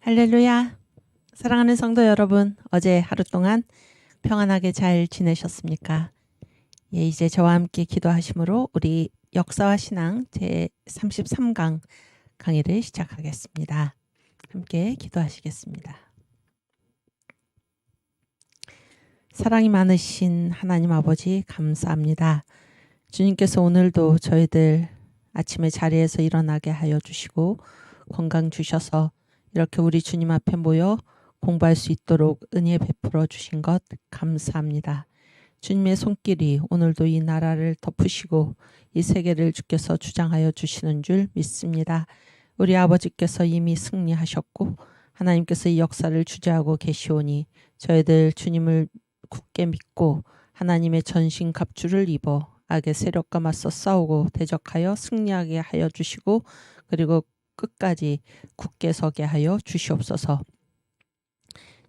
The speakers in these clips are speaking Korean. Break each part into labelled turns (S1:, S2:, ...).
S1: 할렐루야. 사랑하는 성도 여러분, 어제 하루 동안 평안하게 잘 지내셨습니까? 이제 저와 함께 기도하심으로 우리 역사와 신앙 제33강 강의를 시작하겠습니다. 함께 기도하시겠습니다. 사랑이 많으신 하나님 아버지 감사합니다. 주님께서 오늘도 저희들 아침에 자리에서 일어나게 하여 주시고 건강 주셔서 이렇게 우리 주님 앞에 모여 공부할 수 있도록 은혜 베풀어 주신 것 감사합니다. 주님의 손길이 오늘도 이 나라를 덮으시고 이 세계를 주께서 주장하여 주시는 줄 믿습니다. 우리 아버지께서 이미 승리하셨고 하나님께서 이 역사를 주재하고 계시오니 저희들 주님을 굳게 믿고 하나님의 전신 갑주를 입어 악의 세력과 맞서 싸우고 대적하여 승리하게 하여 주시고 그리고 끝까지 굳게 서게 하여 주시옵소서.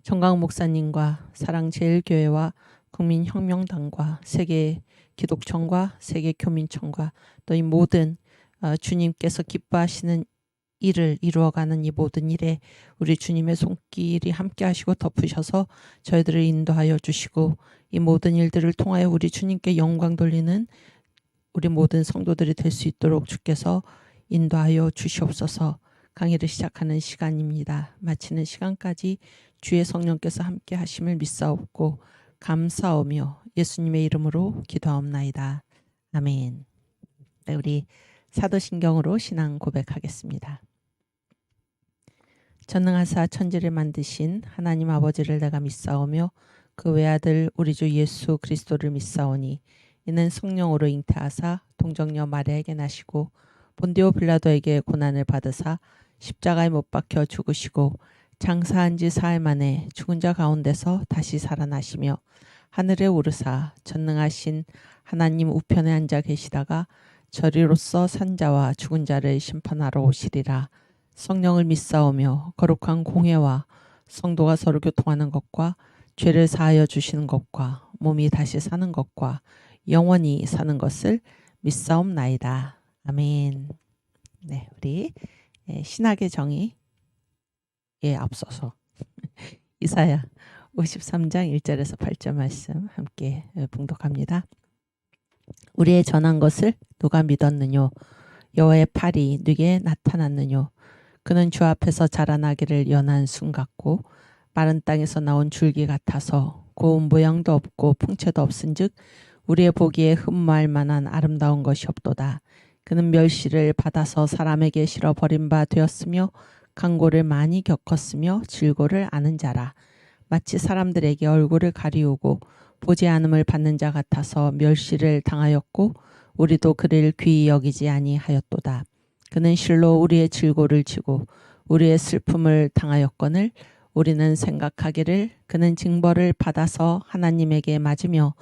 S1: 정강 목사님과 사랑제일교회와 국민혁명당과 세계기독청과 세계교민청과 또 이 모든 주님께서 기뻐하시는 일을 이루어가는 이 모든 일에 우리 주님의 손길이 함께 하시고 덮으셔서 저희들을 인도하여 주시고 이 모든 일들을 통하여 우리 주님께 영광 돌리는 우리 모든 성도들이 될 수 있도록 주께서 인도하여 주시옵소서. 강의를 시작하는 시간입니다. 마치는 시간까지 주의 성령께서 함께 하심을 믿사옵고 감사하며 예수님의 이름으로 기도하옵나이다. 아멘. 네, 우리 사도신경으로 신앙 고백하겠습니다. 전능하사 천지를 만드신 하나님 아버지를 내가 믿사오며 그 외아들 우리 주 예수 그리스도를 믿사오니 이는 성령으로 잉태하사 동정녀 마리아에게 나시고 본디오 빌라도에게 고난을 받으사 십자가에 못 박혀 죽으시고 장사한 지 사흘 만에 죽은 자 가운데서 다시 살아나시며 하늘에 오르사 전능하신 하나님 우편에 앉아 계시다가 저리로서 산 자와 죽은 자를 심판하러 오시리라. 성령을 믿사오며 거룩한 공회와 성도가 서로 교통하는 것과 죄를 사하여 주시는 것과 몸이 다시 사는 것과 영원히 사는 것을 믿사옵나이다. 아멘. 네, 우리 신학의 정의에 앞서서 이사야 53장 1절에서 8절 말씀 함께 봉독합니다. 우리의 전한 것을 누가 믿었느뇨? 여호와의 팔이 누구에게 나타났느뇨? 그는 주 앞에서 자라나기를 연한 순 같고 마른 땅에서 나온 줄기 같아서 고운 모양도 없고 풍채도 없은즉 우리의 보기에 흠모할 만한 아름다운 것이 없도다. 그는 멸시를 받아서 사람에게 실어 버린 바 되었으며 강고를 많이 겪었으며 질고를 아는 자라. 마치 사람들에게 얼굴을 가리우고 보지 않음을 받는 자 같아서 멸시를 당하였고 우리도 그를 귀히 여기지 아니하였도다. 그는 실로 우리의 질고를 지고 우리의 슬픔을 당하였거늘 우리는 생각하기를 그는 징벌을 받아서 하나님에게 맞으며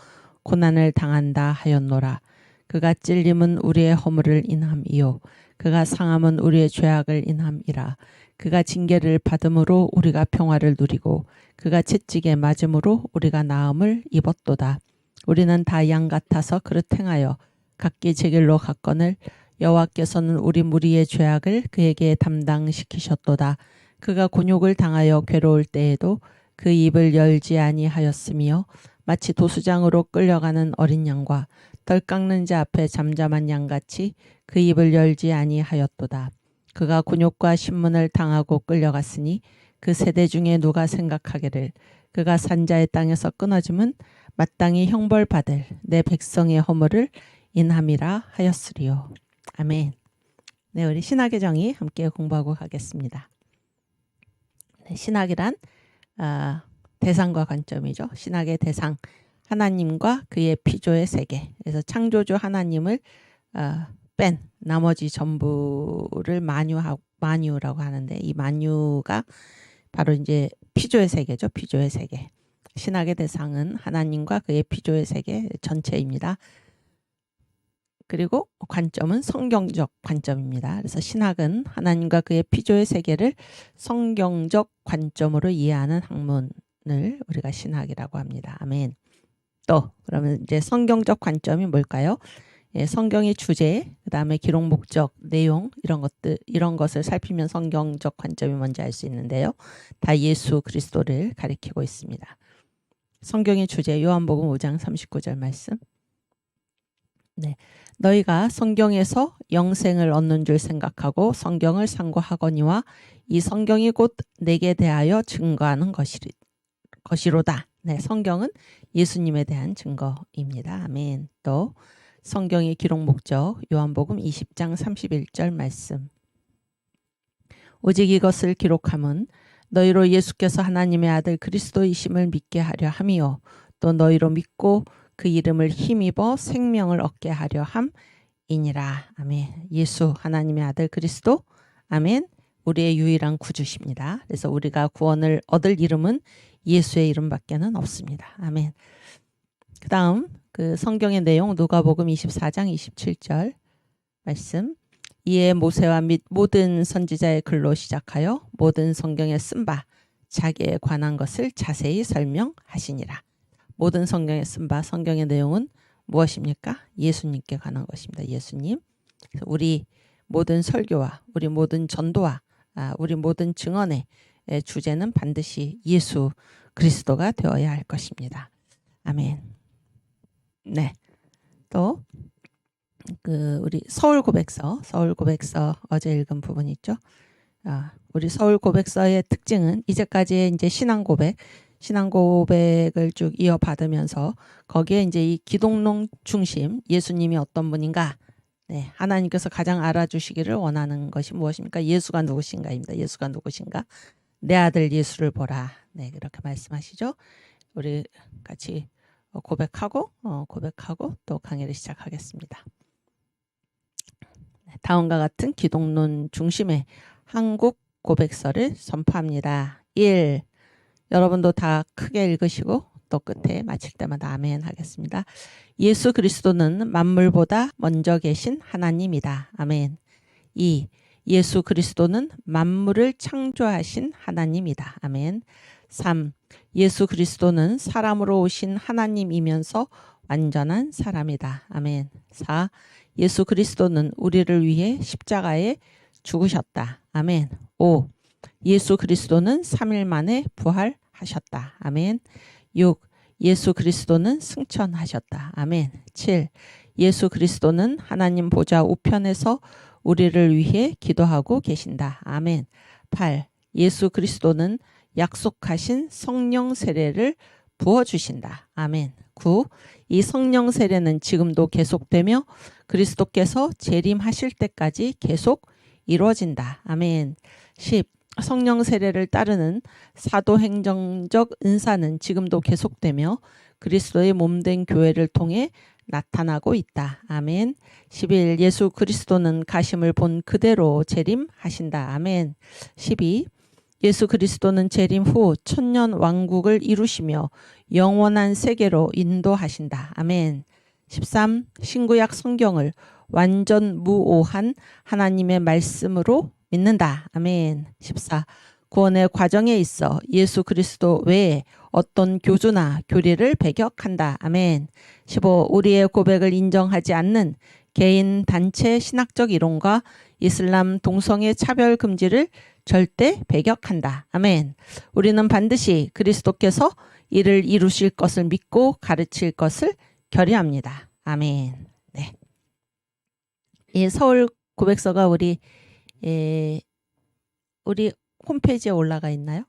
S1: 고난을 당한다 하였노라. 그가 찔림은 우리의 허물을 인함이요 그가 상함은 우리의 죄악을 인함이라. 그가 징계를 받음으로 우리가 평화를 누리고 그가 채찍에 맞음으로 우리가 나음을 입었도다. 우리는 다 양 같아서 그릇 행하여 각기 제 길로 갔거늘 여호와께서는 우리 무리의 죄악을 그에게 담당시키셨도다. 그가 곤욕을 당하여 괴로울 때에도 그 입을 열지 아니하였으며 마치 도수장으로 끌려가는 어린 양과 덜 깎는 자 앞에 잠잠한 양같이 그 입을 열지 아니하였도다. 그가 곤욕과 신문을 당하고 끌려갔으니 그 세대 중에 누가 생각하기를 그가 산자의 땅에서 끊어짐은 마땅히 형벌받을 내 백성의 허물을 인함이라 하였으리요. 아멘. 네, 우리 신학의 정의 함께 공부하고 가겠습니다. 네, 신학이란 대상과 관점이죠. 신학의 대상 하나님과 그의 피조의 세계. 그래서 창조주 하나님을 뺀 나머지 전부를 만유라고 하는데 이 만유가 바로 이제 피조의 세계죠. 피조의 세계. 신학의 대상은 하나님과 그의 피조의 세계 전체입니다. 그리고 관점은 성경적 관점입니다. 그래서 신학은 하나님과 그의 피조의 세계를 성경적 관점으로 이해하는 학문을 우리가 신학이라고 합니다. 아멘. 또 그러면 이제 성경적 관점이 뭘까요? 성경의 주제, 그다음에 기록 목적, 내용 이런 것을 살피면 성경적 관점이 뭔지 알 수 있는데요. 다 예수 그리스도를 가리키고 있습니다. 성경의 주제 요한복음 5장 39절 말씀. 네. 너희가 성경에서 영생을 얻는 줄 생각하고 성경을 상고하거니와 이 성경이 곧 내게 대하여 증거하는 것이로다. 네, 성경은 예수님에 대한 증거입니다. 아멘. 또 성경의 기록 목적 요한복음 20장 31절 말씀. 오직 이것을 기록함은 너희로 예수께서 하나님의 아들 그리스도이심을 믿게 하려 함이요 또 너희로 믿고 그 이름을 힘입어 생명을 얻게 하려 함이니라. 아멘. 예수 하나님의 아들 그리스도. 아멘. 우리의 유일한 구주십니다. 그래서 우리가 구원을 얻을 이름은 예수의 이름밖에는 없습니다. 아멘. 그 다음 그 성경의 내용 누가복음 24장 27절 말씀. 이에 모세와 및 모든 선지자의 글로 시작하여 모든 성경에 쓴 바 자기에 관한 것을 자세히 설명하시니라. 모든 성경에 쓴 바 성경의 내용은 무엇입니까? 예수님께 관한 것입니다. 예수님. 그래서 우리 모든 설교와 우리 모든 전도와 우리 모든 증언의 주제는 반드시 예수 그리스도가 되어야 할 것입니다. 아멘. 네. 또 우리 서울 고백서 어제 읽은 부분 있죠. 우리 서울 고백서의 특징은 이제까지의 이제 신앙 고백을 쭉 이어받으면서 거기에 이제 이 기독론 중심 예수님이 어떤 분인가, 네, 하나님께서 가장 알아주시기를 원하는 것이 무엇입니까? 예수가 누구신가입니다. 예수가 누구신가? 내 아들 예수를 보라. 네, 그렇게 말씀하시죠. 우리 같이 고백하고 또 강의를 시작하겠습니다. 다음과 같은 기독론 중심의 한국 고백서를 선포합니다. 1. 여러분도 다 크게 읽으시고 또 끝에 마칠 때마다 아멘 하겠습니다. 예수 그리스도는 만물보다 먼저 계신 하나님이다. 아멘. 2. 예수 그리스도는 만물을 창조하신 하나님이다. 아멘. 3. 예수 그리스도는 사람으로 오신 하나님이면서 완전한 사람이다. 아멘. 4. 예수 그리스도는 우리를 위해 십자가에 죽으셨다. 아멘. 5. 예수 그리스도는 3일 만에 부활하셨다. 아멘. 6. 예수 그리스도는 승천하셨다. 아멘. 7. 예수 그리스도는 하나님 보좌 우편에서 우리를 위해 기도하고 계신다. 아멘. 8. 예수 그리스도는 약속하신 성령 세례를 부어주신다. 아멘. 9. 이 성령 세례는 지금도 계속되며 그리스도께서 재림하실 때까지 계속 이루어진다. 아멘. 10. 성령 세례를 따르는 사도행정적 은사는 지금도 계속되며 그리스도의 몸된 교회를 통해 나타나고 있다. 아멘. 11. 예수 그리스도는 가심을 본 그대로 재림하신다. 아멘. 12. 예수 그리스도는 재림 후 천년 왕국을 이루시며 영원한 세계로 인도하신다. 아멘. 13. 신구약 성경을 완전 무오한 하나님의 말씀으로 믿는다. 아멘. 14. 구원의 과정에 있어 예수 그리스도 외에 어떤 교주나 교리를 배격한다. 아멘. 15. 우리의 고백을 인정하지 않는 개인 단체 신학적 이론과 이슬람 동성애 차별 금지를 절대 배격한다. 아멘. 우리는 반드시 그리스도께서 이를 이루실 것을 믿고 가르칠 것을 결의합니다. 아멘. 네. 이 서울 고백서가 우리 홈페이지에 올라가 있나요?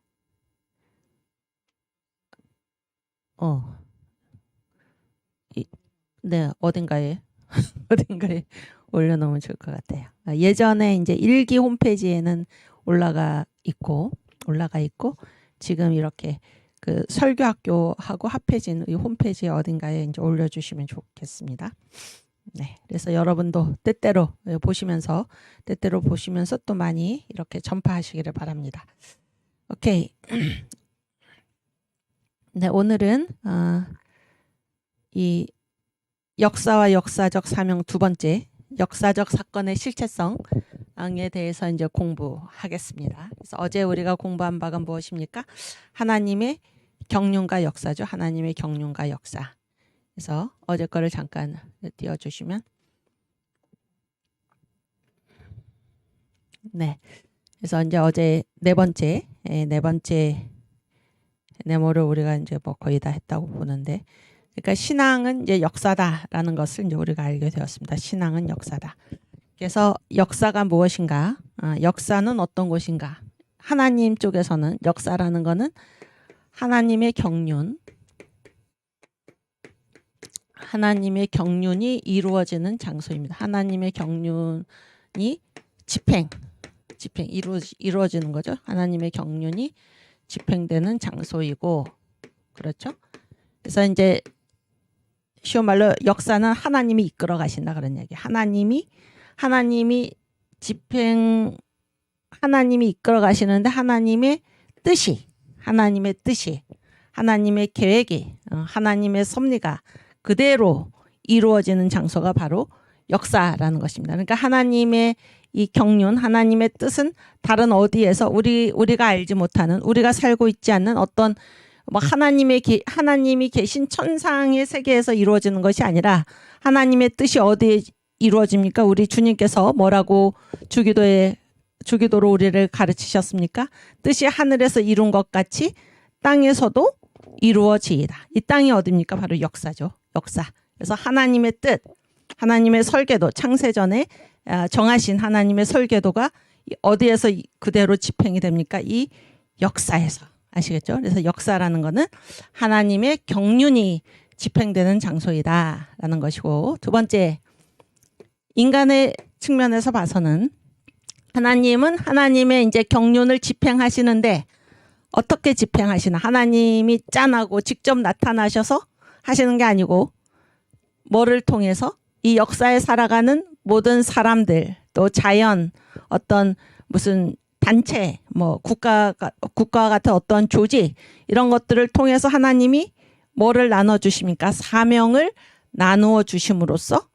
S1: 네, 어딘가에 올려놓으면 좋을 것 같아요. 예전에 이제 일기 홈페이지에는 올라가 있고 지금 이렇게 그 설교학교하고 합해진 이 홈페이지에 어딘가에 이제 올려주시면 좋겠습니다. 네, 그래서 여러분도 때때로 보시면서 또 많이 이렇게 전파하시기를 바랍니다. 오케이. 네, 오늘은 이 역사와 역사적 사명 두 번째, 역사적 사건의 실체성에 대해서 이제 공부하겠습니다. 그래서 어제 우리가 공부한 바가 무엇입니까? 하나님의 경륜과 역사죠. 하나님의 경륜과 역사. 그래서 어제 거를 잠깐 띄워주시면, 네. 그래서 이제 어제 네 번째 네모를 우리가 이제 뭐 거의 다 했다고 보는데, 그러니까 신앙은 이제 역사다라는 것을 이제 우리가 알게 되었습니다. 신앙은 역사다. 그래서 역사가 무엇인가? 역사는 어떤 것인가? 하나님 쪽에서는 역사라는 것은 하나님의 경륜이 이루어지는 장소입니다. 하나님의 경륜이 집행 이루어지는 거죠. 하나님의 경륜이 집행되는 장소이고, 그렇죠? 그래서 이제 쉬운 말로 역사는 하나님이 이끌어 가신다 그런 얘기. 하나님이 이끌어 가시는데 하나님의 뜻이, 하나님의 계획이, 하나님의 섭리가 그대로 이루어지는 장소가 바로 역사라는 것입니다. 그러니까 하나님의 이 경륜, 하나님의 뜻은 다른 어디에서 우리가 알지 못하는, 우리가 살고 있지 않는 어떤 뭐 하나님이 계신 천상의 세계에서 이루어지는 것이 아니라, 하나님의 뜻이 어디에 이루어집니까? 우리 주님께서 뭐라고 주기도로 우리를 가르치셨습니까? 뜻이 하늘에서 이룬 것 같이 땅에서도 이루어지이다. 이 땅이 어디입니까? 바로 역사죠. 역사. 그래서 하나님의 뜻, 하나님의 설계도, 창세전에 정하신 하나님의 설계도가 어디에서 그대로 집행이 됩니까? 이 역사에서. 아시겠죠? 그래서 역사라는 것은 하나님의 경륜이 집행되는 장소이다라는 것이고, 두 번째, 인간의 측면에서 봐서는 하나님은 하나님의 이제 경륜을 집행하시는데, 어떻게 집행하시나? 하나님이 짠하고 직접 나타나셔서 하시는 게 아니고, 뭐를 통해서? 이 역사에 살아가는 모든 사람들, 또 자연, 어떤 무슨 단체, 뭐 국가와 같은 어떤 조직, 이런 것들을 통해서 하나님이 뭐를 나눠주십니까? 사명을 나누어 주심으로써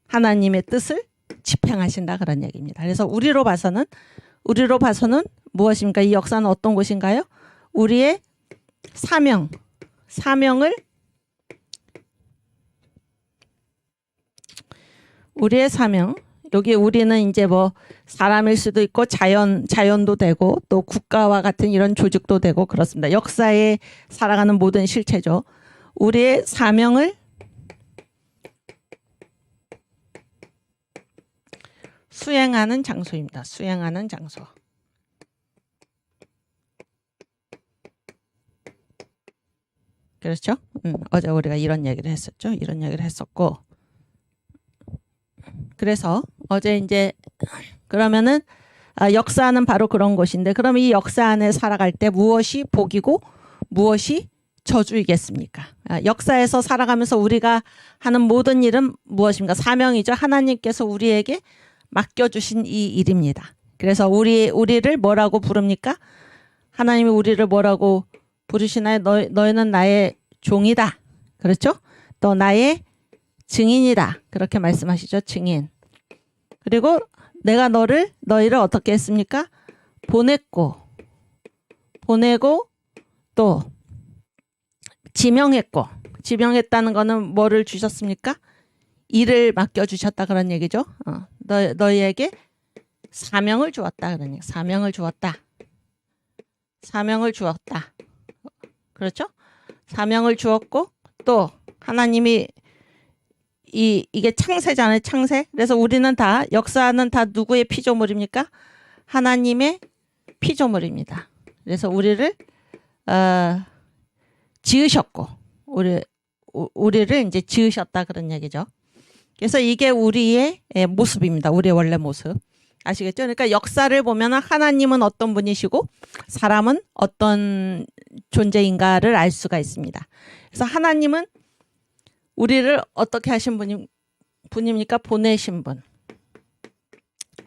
S1: 하나님의 뜻을 집행하신다 그런 얘기입니다. 그래서 우리로 봐서는 무엇입니까? 이 역사는 어떤 곳인가요? 우리의 사명을 우리의 사명, 여기 우리는 이제 뭐 사람일 수도 있고 자연도 되고 또 국가와 같은 이런 조직도 되고 그렇습니다. 역사에 살아가는 모든 실체죠. 우리의 사명을 수행하는 장소입니다. 수행하는 장소. 그렇죠? 어제 우리가 이런 얘기를 했었죠. 이런 얘기를 했었고, 그래서 어제 이제 그러면은 역사는 바로 그런 것인데, 그럼 이 역사 안에 살아갈 때 무엇이 복이고 무엇이 저주이겠습니까? 역사에서 살아가면서 우리가 하는 모든 일은 무엇입니까? 사명이죠. 하나님께서 우리에게 맡겨주신 이 일입니다. 그래서 우리를 뭐라고 부릅니까? 하나님이 우리를 뭐라고 부르시나요? 너희는 나의 종이다. 그렇죠? 또 나의 증인이다. 그렇게 말씀하시죠. 증인. 그리고 내가 너희를 어떻게 했습니까? 보내고 또 지명했다는 거는 뭐를 주셨습니까? 일을 맡겨주셨다 그런 얘기죠. 너희에게 사명을 주었다 그런 얘기. 사명을 주었다. 그렇죠? 사명을 주었고, 또 하나님이 이게 창세잖아요. 창세. 그래서 우리는 다, 역사는 다 누구의 피조물입니까? 하나님의 피조물입니다. 그래서 우리를 지으셨고, 우리를 이제 지으셨다 그런 얘기죠. 그래서 이게 우리의 모습입니다. 우리의 원래 모습. 아시겠죠? 그러니까 역사를 보면 하나님은 어떤 분이시고 사람은 어떤 존재인가를 알 수가 있습니다. 그래서 하나님은 우리를 어떻게 하신 분입니까? 보내신 분.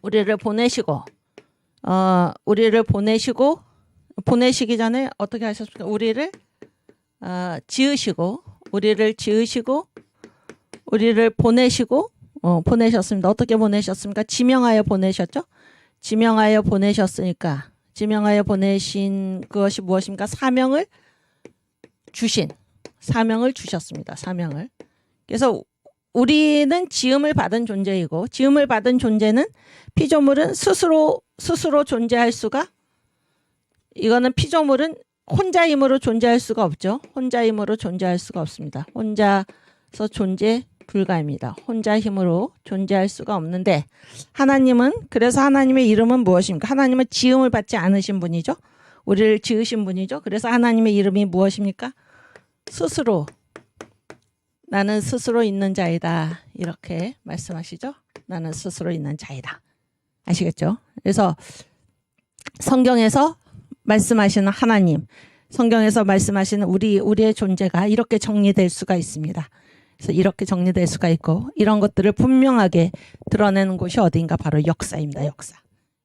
S1: 우리를 보내시기 전에 어떻게 하셨습니까? 우리를 지으시고 우리를 보내셨습니다. 어떻게 보내셨습니까? 지명하여 보내셨죠? 지명하여 보내셨으니까, 지명하여 보내신 그것이 무엇입니까? 사명을 주셨습니다. 사명을. 그래서 우리는 지음을 받은 존재이고 지음을 받은 존재는 피조물은 스스로 존재할 수가 이거는 피조물은 혼자 힘으로 존재할 수가 없죠. 혼자 힘으로 존재할 수가 없습니다. 혼자서 존재 불가입니다. 혼자 힘으로 존재할 수가 없는데 하나님은 그래서 하나님의 이름은 무엇입니까? 하나님은 지음을 받지 않으신 분이죠. 우리를 지으신 분이죠. 그래서 하나님의 이름이 무엇입니까? 스스로 나는 스스로 있는 자이다. 이렇게 말씀하시죠. 나는 스스로 있는 자이다. 아시겠죠? 그래서 성경에서 말씀하시는 하나님, 성경에서 말씀하시는 우리의 존재가 이렇게 정리될 수가 있습니다. 그래서 이렇게 정리될 수가 있고 이런 것들을 분명하게 드러내는 곳이 어디인가 바로 역사입니다.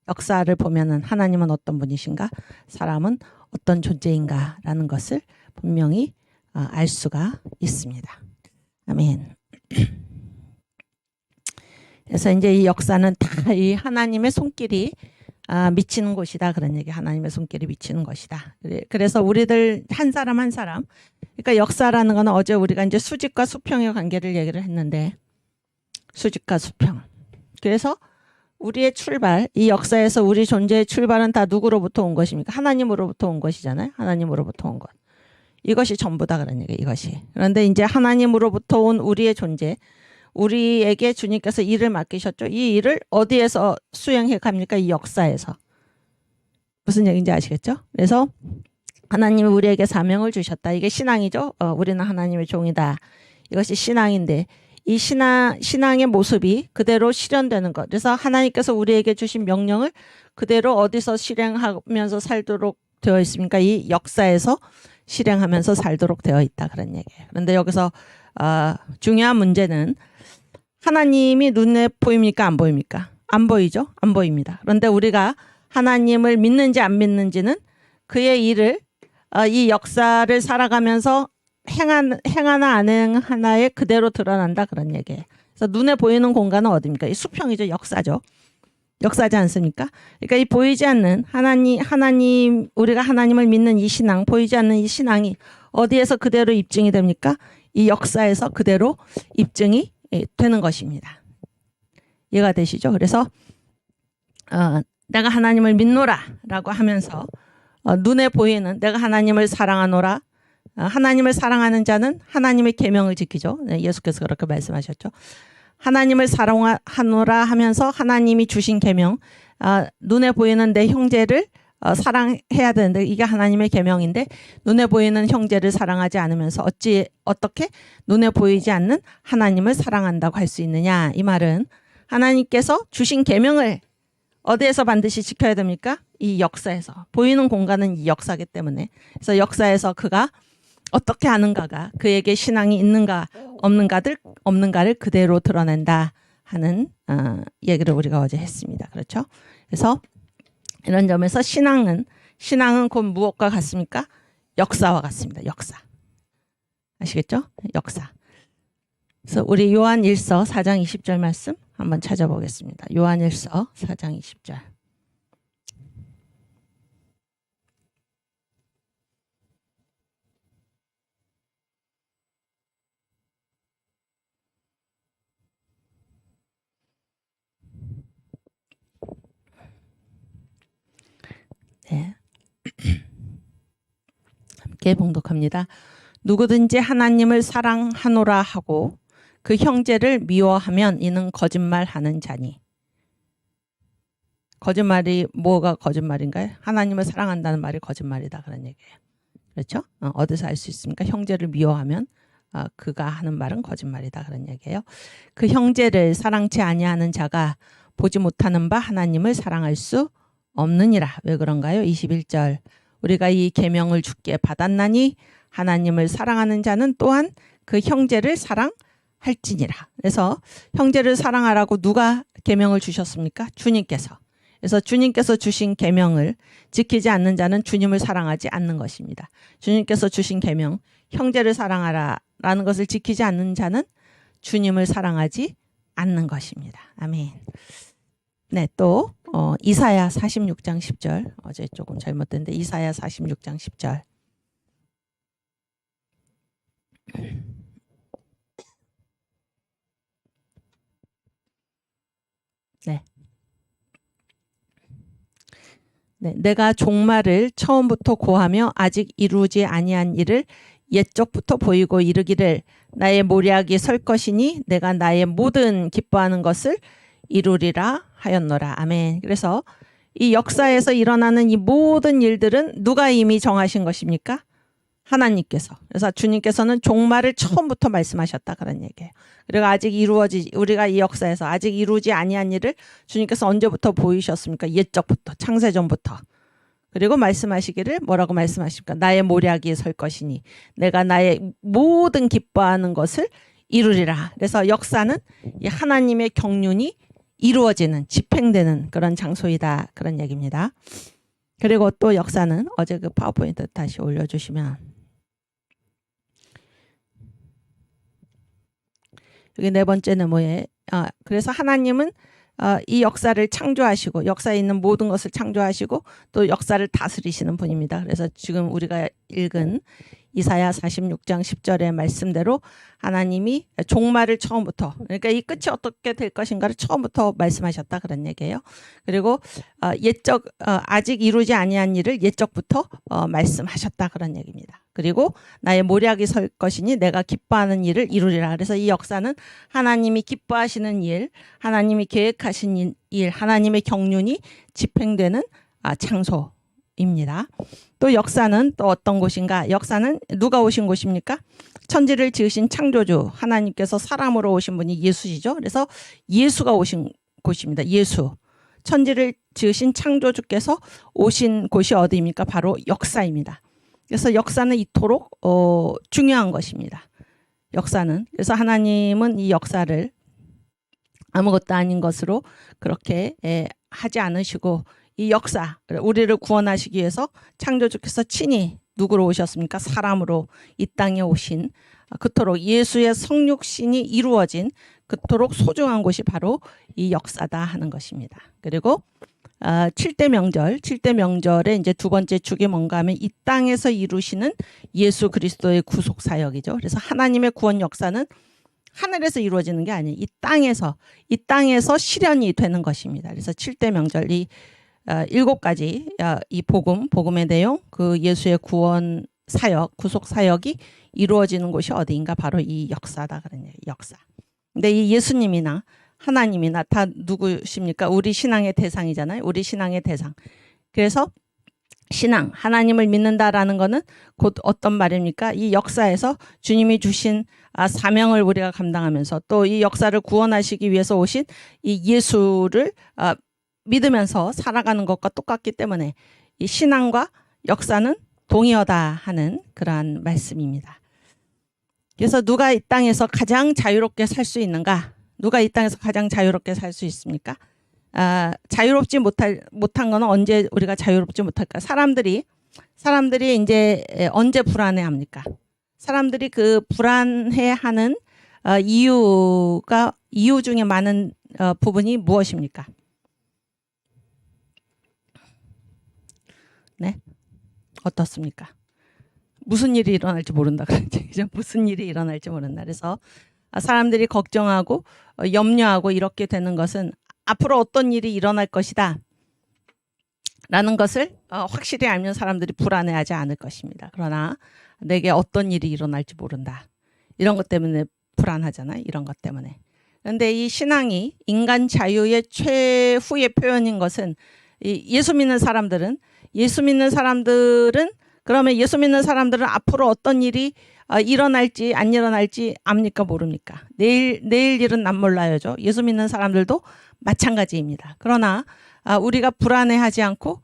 S1: 역사를 보면은 하나님은 어떤 분이신가, 사람은 어떤 존재인가라는 것을 분명히 알 수가 있습니다. 아멘. 그래서 이제 이 역사는 다 이 하나님의 손길이 미치는 곳이다. 그런 얘기. 하나님의 손길이 미치는 것이다. 그래서 우리들 한 사람 한 사람. 그러니까 역사라는 거는 어제 우리가 이제 수직과 수평의 관계를 얘기를 했는데 수직과 수평. 그래서 우리의 출발, 이 역사에서 우리 존재의 출발은 다 누구로부터 온 것입니까? 하나님으로부터 온 것이잖아요. 하나님으로부터 온 것. 이것이 전부다 그런 얘기예요. 이것이. 그런데 이제 하나님으로부터 온 우리의 존재, 우리에게 주님께서 일을 맡기셨죠. 이 일을 어디에서 수행해 갑니까? 이 역사에서. 무슨 얘기인지 아시겠죠? 그래서 하나님이 우리에게 사명을 주셨다. 이게 신앙이죠. 우리는 하나님의 종이다. 이것이 신앙인데 이 신앙의 모습이 그대로 실현되는 것. 그래서 하나님께서 우리에게 주신 명령을 그대로 어디서 실행하면서 살도록 되어 있습니까? 이 역사에서 실행하면서 살도록 되어 있다. 그런 얘기예요. 그런데 여기서 중요한 문제는 하나님이 눈에 보입니까? 안 보입니까? 안 보이죠? 안 보입니다. 그런데 우리가 하나님을 믿는지 안 믿는지는 그의 일을 이 역사를 살아가면서 행하나 안 행하나에 그대로 드러난다. 그런 얘기예요. 그래서 눈에 보이는 공간은 어디입니까? 이 수평이죠. 역사죠. 역사지 않습니까? 그러니까 이 보이지 않는 하나님 우리가 하나님을 믿는 이 신앙, 보이지 않는 이 신앙이 어디에서 그대로 입증이 됩니까? 이 역사에서 그대로 입증이 되는 것입니다. 이해가 되시죠? 그래서 내가 하나님을 믿노라라고 하면서 눈에 보이는 내가 하나님을 사랑하노라. 하나님을 사랑하는 자는 하나님의 계명을 지키죠. 네, 예수께서 그렇게 말씀하셨죠. 하나님을 사랑하노라 하면서 하나님이 주신 계명, 눈에 보이는 내 형제를 사랑해야 되는데 이게 하나님의 계명인데 눈에 보이는 형제를 사랑하지 않으면서 어떻게 눈에 보이지 않는 하나님을 사랑한다고 할 수 있느냐. 이 말은 하나님께서 주신 계명을 어디에서 반드시 지켜야 됩니까? 이 역사에서. 보이는 공간은 이 역사이기 때문에. 그래서 역사에서 그가 어떻게 하는가가 그에게 신앙이 있는가 없는가를 그대로 드러낸다 하는 얘기를 우리가 어제 했습니다. 그렇죠? 그래서 이런 점에서 신앙은 곧 무엇과 같습니까? 역사와 같습니다. 역사. 아시겠죠? 역사. 그래서 우리 요한일서 4장 20절 말씀 한번 찾아보겠습니다. 요한일서 4장 20절. 네. 함께 봉독합니다. 누구든지 하나님을 사랑하노라 하고 그 형제를 미워하면 이는 거짓말하는 자니. 거짓말이 뭐가 거짓말인가요? 하나님을 사랑한다는 말이 거짓말이다 그런 얘기예요. 그렇죠? 어디서 알 수 있습니까? 형제를 미워하면 그가 하는 말은 거짓말이다 그런 얘기예요. 그 형제를 사랑치 아니하는 자가 보지 못하는 바 하나님을 사랑할 수 없느니라. 왜 그런가요? 21절. 우리가 이 계명을 주께 받았나니 하나님을 사랑하는 자는 또한 그 형제를 사랑할지니라. 그래서 형제를 사랑하라고 누가 계명을 주셨습니까? 주님께서. 그래서 주님께서 주신 계명을 지키지 않는 자는 주님을 사랑하지 않는 것입니다. 주님께서 주신 계명, 형제를 사랑하라라는 것을 지키지 않는 자는 주님을 사랑하지 않는 것입니다. 아멘. 네, 또 이사야 46장 10절. 어제 조금 잘못됐는데 이사야 46장 10절. 네. 네, 내가 종말을 처음부터 고하며 아직 이루지 아니한 일을 옛적부터 보이고 이르기를 나의 모략이 설 것이니 내가 나의 모든 기뻐하는 것을 이루리라 하였노라. 아멘. 그래서 이 역사에서 일어나는 이 모든 일들은 누가 이미 정하신 것입니까? 하나님께서. 그래서 주님께서는 종말을 처음부터 말씀하셨다 그런 얘기예요. 그리고 아직 우리가 이 역사에서 아직 이루지 아니한 일을 주님께서 언제부터 보이셨습니까? 옛적부터, 창세전부터. 그리고 말씀하시기를 뭐라고 말씀하십니까? 나의 모략이 설 것이니 내가 나의 모든 기뻐하는 것을 이루리라. 그래서 역사는 이 하나님의 경륜이 이루어지는, 집행되는 그런 장소이다 그런 얘기입니다. 그리고 또 역사는 어제 그 파워포인트 다시 올려주시면 여기 네 번째는 뭐예요? 그래서 하나님은 이 역사를 창조하시고 역사에 있는 모든 것을 창조하시고 또 역사를 다스리시는 분입니다. 그래서 지금 우리가 읽은 이사야 46장 10절의 말씀대로 하나님이 종말을 처음부터, 그러니까 이 끝이 어떻게 될 것인가를 처음부터 말씀하셨다 그런 얘기예요. 그리고 아직 이루지 아니한 일을 옛적부터 말씀하셨다 그런 얘기입니다. 그리고 나의 모략이 설 것이니 내가 기뻐하는 일을 이루리라. 그래서 이 역사는 하나님이 기뻐하시는 일, 하나님이 계획하신 일, 하나님의 경륜이 집행되는 장소입니다. 또 역사는 또 어떤 곳인가? 역사는 누가 오신 곳입니까? 천지를 지으신 창조주 하나님께서 사람으로 오신 분이 예수시죠. 그래서 예수가 오신 곳입니다. 예수. 천지를 지으신 창조주께서 오신 곳이 어디입니까? 바로 역사입니다. 그래서 역사는 이토록 중요한 것입니다. 역사는. 그래서 하나님은 이 역사를 아무것도 아닌 것으로 그렇게 하지 않으시고 이 역사, 우리를 구원하시기 위해서 창조주께서 친히 누구로 오셨습니까? 사람으로 이 땅에 오신 그토록 예수의 성육신이 이루어진 그토록 소중한 곳이 바로 이 역사다 하는 것입니다. 그리고 7대 명절의 이제 두 번째 축이 뭔가 하면 이 땅에서 이루시는 예수 그리스도의 구속 사역이죠. 그래서 하나님의 구원 역사는 하늘에서 이루어지는 게 아니에요. 이 땅에서 실현이 되는 것입니다. 그래서 7대 명절, 이 7가지 이 복음의 내용, 그 예수의 구원 사역, 구속 사역이 이루어지는 곳이 어디인가? 바로 이 역사다 그런 얘기예요. 역사. 근데 이 예수님이나 하나님이나 다 누구십니까? 우리 신앙의 대상이잖아요. 우리 신앙의 대상. 그래서 신앙, 하나님을 믿는다라는 것은 곧 어떤 말입니까? 이 역사에서 주님이 주신 사명을 우리가 감당하면서 또 이 역사를 구원하시기 위해서 오신 이 예수를 믿으면서 살아가는 것과 똑같기 때문에 이 신앙과 역사는 동의어다 하는 그러한 말씀입니다. 그래서 누가 이 땅에서 가장 자유롭게 살 수 있는가? 누가 이 땅에서 가장 자유롭게 살 수 있습니까? 자유롭지 못한 거는 언제 우리가 자유롭지 못할까? 사람들이 이제 언제 불안해합니까? 사람들이 그 불안해하는 이유 중에 많은 부분이 무엇입니까? 네, 어떻습니까? 무슨 일이 일어날지 모른다 그러죠. 무슨 일이 일어날지 모른다. 그래서 사람들이 걱정하고 염려하고 이렇게 되는 것은 앞으로 어떤 일이 일어날 것이다 라는 것을 확실히 알면 사람들이 불안해하지 않을 것입니다. 그러나 내게 어떤 일이 일어날지 모른다. 이런 것 때문에 불안하잖아요. 이런 것 때문에. 그런데 이 신앙이 인간 자유의 최후의 표현인 것은 예수 믿는 사람들은 그러면 예수 믿는 사람들은 앞으로 어떤 일이 일어날지 안 일어날지 압니까? 모릅니까? 내일 일은 난 몰라요죠. 예수 믿는 사람들도 마찬가지입니다. 그러나 우리가 불안해하지 않고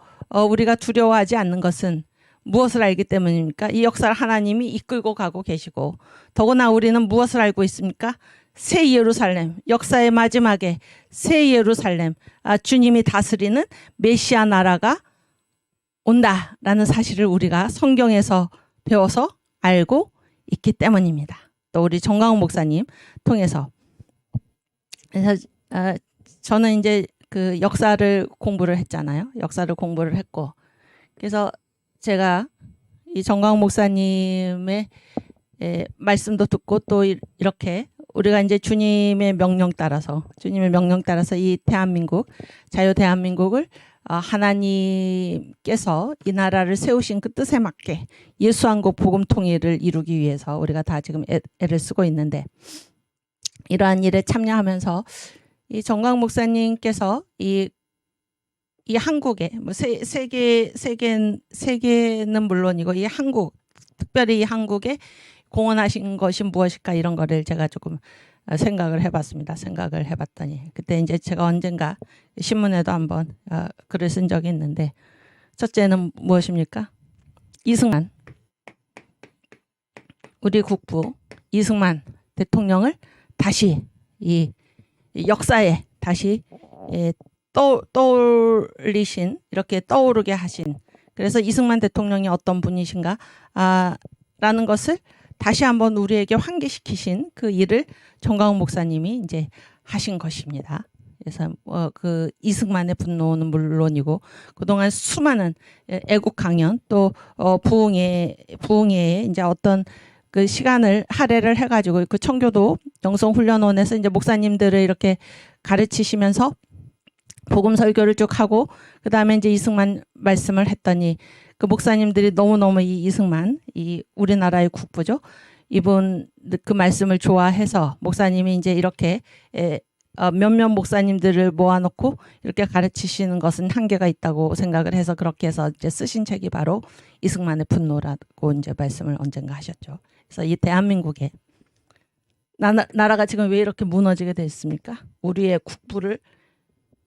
S1: 우리가 두려워하지 않는 것은 무엇을 알기 때문입니까? 이 역사를 하나님이 이끌고 가고 계시고 더구나 우리는 무엇을 알고 있습니까? 새 예루살렘, 역사의 마지막에 새 예루살렘, 주님이 다스리는 메시아 나라가 온다라는 사실을 우리가 성경에서 배워서 알고 있기 때문입니다. 또 우리 정광훈 목사님 통해서. 그래서 저는 이제 그 역사를 공부를 했잖아요. 역사를 공부를 했고, 그래서 제가 이 정광훈 목사님의 말씀도 듣고 또 이렇게 우리가 이제 주님의 명령 따라서 이 대한민국, 자유 대한민국을 하나님께서 이 나라를 세우신 그 뜻에 맞게 예수한국 복음 통일을 이루기 위해서 우리가 다 지금 애를 쓰고 있는데, 이러한 일에 참여하면서 이 정광 목사님께서 이 한국에 뭐 세계는 물론이고 이 한국, 특별히 이 한국에 공헌하신 것이 무엇일까, 이런 거를 제가 조금 생각을 해봤더니, 그때 이제 제가 언젠가 신문에도 한번 글을 쓴 적이 있는데, 첫째는 무엇입니까? 이승만, 우리 국부 이승만 대통령을 다시 이 역사에 다시 떠올리신, 이렇게 떠오르게 하신, 그래서 이승만 대통령이 어떤 분이신가 라는 것을 다시 한번 우리에게 환기시키신 그 일을 정광훈 목사님이 이제 하신 것입니다. 그래서 그 이승만의 분노는 물론이고 그동안 수많은 애국 강연, 또 부흥회에 이제 어떤 그 시간을 할애를 해가지고 그 청교도 영성훈련원에서 이제 목사님들을 이렇게 가르치시면서 복음 설교를 쭉 하고, 그 다음에 이제 이승만 말씀을 했더니 그 목사님들이 너무너무 이 이승만, 이 우리나라의 국부죠, 이분 그 말씀을 좋아해서 목사님이 이제 이렇게 몇몇 목사님들을 모아놓고 이렇게 가르치시는 것은 한계가 있다고 생각을 해서 그렇게 해서 이제 쓰신 책이 바로 이승만의 분노라고 이제 말씀을 언젠가 하셨죠. 그래서 이 대한민국에 나라가 지금 왜 이렇게 무너지게 됐습니까? 우리의 국부를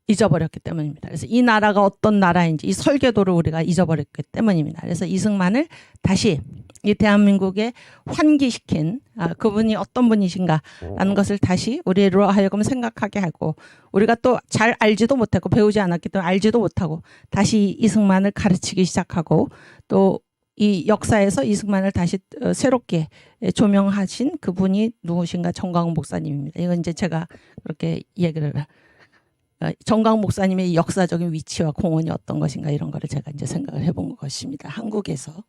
S1: 잊어버렸기 때문입니다. 그래서 이 나라가 어떤 나라인지, 이 설계도를 우리가 잊어버렸기 때문입니다. 그래서 이승만을 다시 이 대한민국에 환기시킨 그분이 어떤 분이신가라는 것을 다시 우리로 하여금 생각하게 하고, 우리가 또 잘 알지도 못하고 배우지 않았기 때문에 알지도 못하고 다시 이승만을 가르치기 시작하고, 또 이 역사에서 이승만을 다시 새롭게 조명하신 그분이 누구신가? 정광훈 목사님입니다. 이건 이제 제가 그렇게 얘기를, 정광훈 목사님의 역사적인 위치와 공헌이 어떤 것인가, 이런 거를 제가 이제 생각을 해본 것입니다. 한국에서.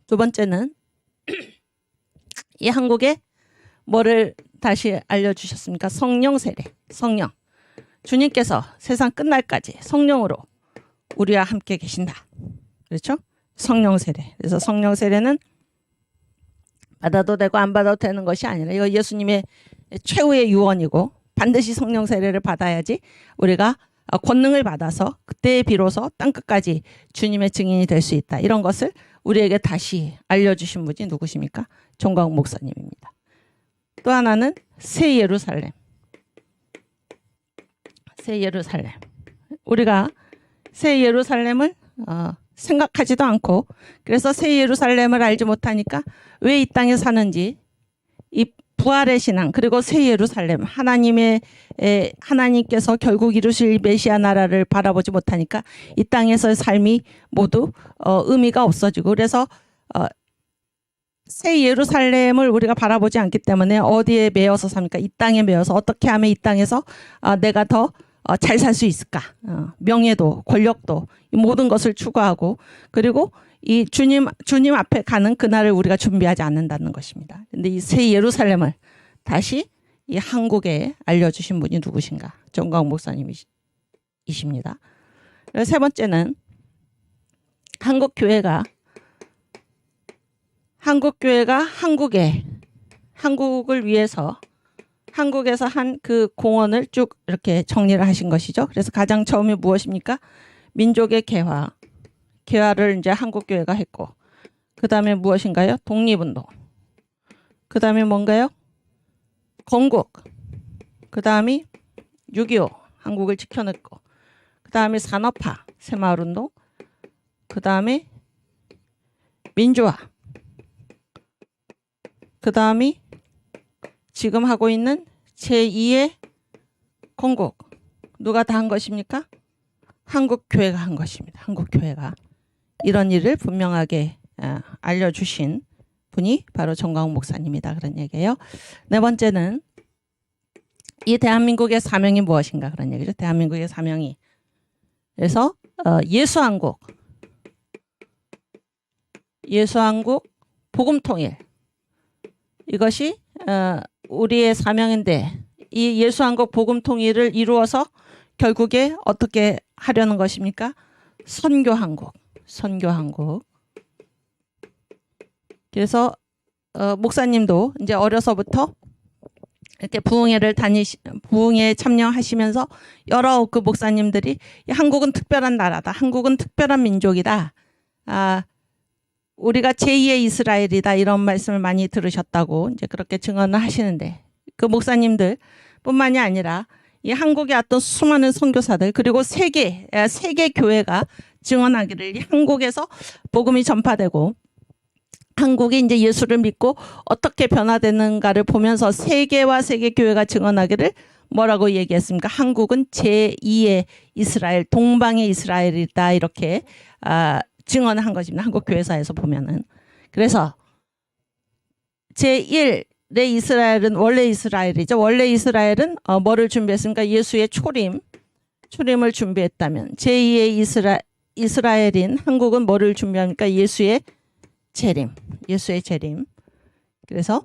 S1: 두 번째는 이 한국에 뭐를 다시 알려주셨습니까? 성령 세례. 성령. 주님께서 세상 끝날까지 성령으로 우리와 함께 계신다. 그렇죠? 성령 세례. 그래서 성령 세례는 받아도 되고 안 받아도 되는 것이 아니라 이거 예수님의 최후의 유언이고, 반드시 성령 세례를 받아야지 우리가 권능을 받아서 그때 비로소 땅끝까지 주님의 증인이 될 수 있다. 이런 것을 우리에게 다시 알려주신 분이 누구십니까? 정광훈 목사님입니다. 또 하나는 새 예루살렘. 새 예루살렘. 우리가 새 예루살렘을 생각하지도 않고, 그래서 새 예루살렘을 알지 못하니까 왜 이 땅에 사는지, 이 부활의 신앙, 그리고 새 예루살렘, 하나님께서 결국 이루실 메시아 나라를 바라보지 못하니까 이 땅에서의 삶이 모두 의미가 없어지고, 그래서 새 예루살렘을 우리가 바라보지 않기 때문에 어디에 매여서 삽니까? 이 땅에 매여서 어떻게 하면 이 땅에서 내가 더 잘 살 수 있을까? 명예도, 권력도, 이 모든 것을 추구하고, 그리고 이 주님 앞에 가는 그날을 우리가 준비하지 않는다는 것입니다. 근데 이 새 예루살렘을 다시 이 한국에 알려주신 분이 누구신가? 정광훈 목사님이십니다. 세 번째는 한국교회가 한국을 위해서 한국에서 한 그 공헌을 쭉 이렇게 정리를 하신 것이죠. 그래서 가장 처음이 무엇입니까? 민족의 개화를 이제 한국교회가 했고, 그 다음에 무엇인가요? 독립운동. 그 다음에 뭔가요? 건국. 그 다음이 6.25 한국을 지켜냈고, 그 다음에 산업화 새마을운동. 그 다음에 민주화. 그 다음이 지금 하고 있는 제2의 건국. 누가 다 한 것입니까? 한국교회가 한 것입니다. 한국교회가. 이런 일을 분명하게 알려주신 분이 바로 정광훈 목사님이다. 그런 얘기예요. 네 번째는 이 대한민국의 사명이 무엇인가, 그런 얘기죠. 대한민국의 사명이. 그래서 예수한국 복음통일. 이것이 우리의 사명인데 이 예수한국 복음 통일을 이루어서 결국에 어떻게 하려는 것입니까? 선교한국. 그래서 목사님도 이제 어려서부터 이렇게 부흥회 참여하시면서 여러 그 목사님들이 한국은 특별한 나라다. 한국은 특별한 민족이다. 우리가 제2의 이스라엘이다. 이런 말씀을 많이 들으셨다고 이제 그렇게 증언을 하시는데 그 목사님들 뿐만이 아니라 이 한국에 왔던 수많은 선교사들 그리고 세계 교회가 증언하기를 이 한국에서 복음이 전파되고 한국이 이제 예수를 믿고 어떻게 변화되는가를 보면서 세계와 세계 교회가 증언하기를 뭐라고 얘기했습니까? 한국은 제2의 이스라엘, 동방의 이스라엘이다. 이렇게 증언을 한 것입니다. 한국 교회사에서 보면은. 그래서 제1의 이스라엘은 원래 이스라엘이죠. 원래 이스라엘은 뭐를 준비했습니까? 예수의 초림을 준비했다면 제2의 이스라엘인 한국은 뭐를 준비합니까? 예수의 재림. 그래서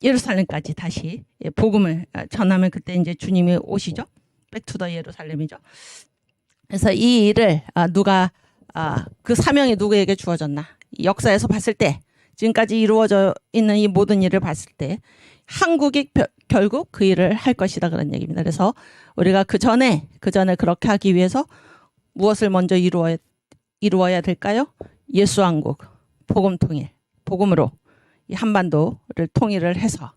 S1: 예루살렘까지 다시 복음을 전하면 그때 이제 주님이 오시죠. 백투더 예루살렘이죠. 그래서 이 일을 누가 그 사명이 누구에게 주어졌나? 역사에서 봤을 때 지금까지 이루어져 있는 이 모든 일을 봤을 때 한국이 결국 그 일을 할 것이다 그런 얘기입니다. 그래서 우리가 그 전에 그렇게 하기 위해서 무엇을 먼저 이루어야 될까요? 예수한국 복음 통일, 복음으로 이 한반도를 통일을 해서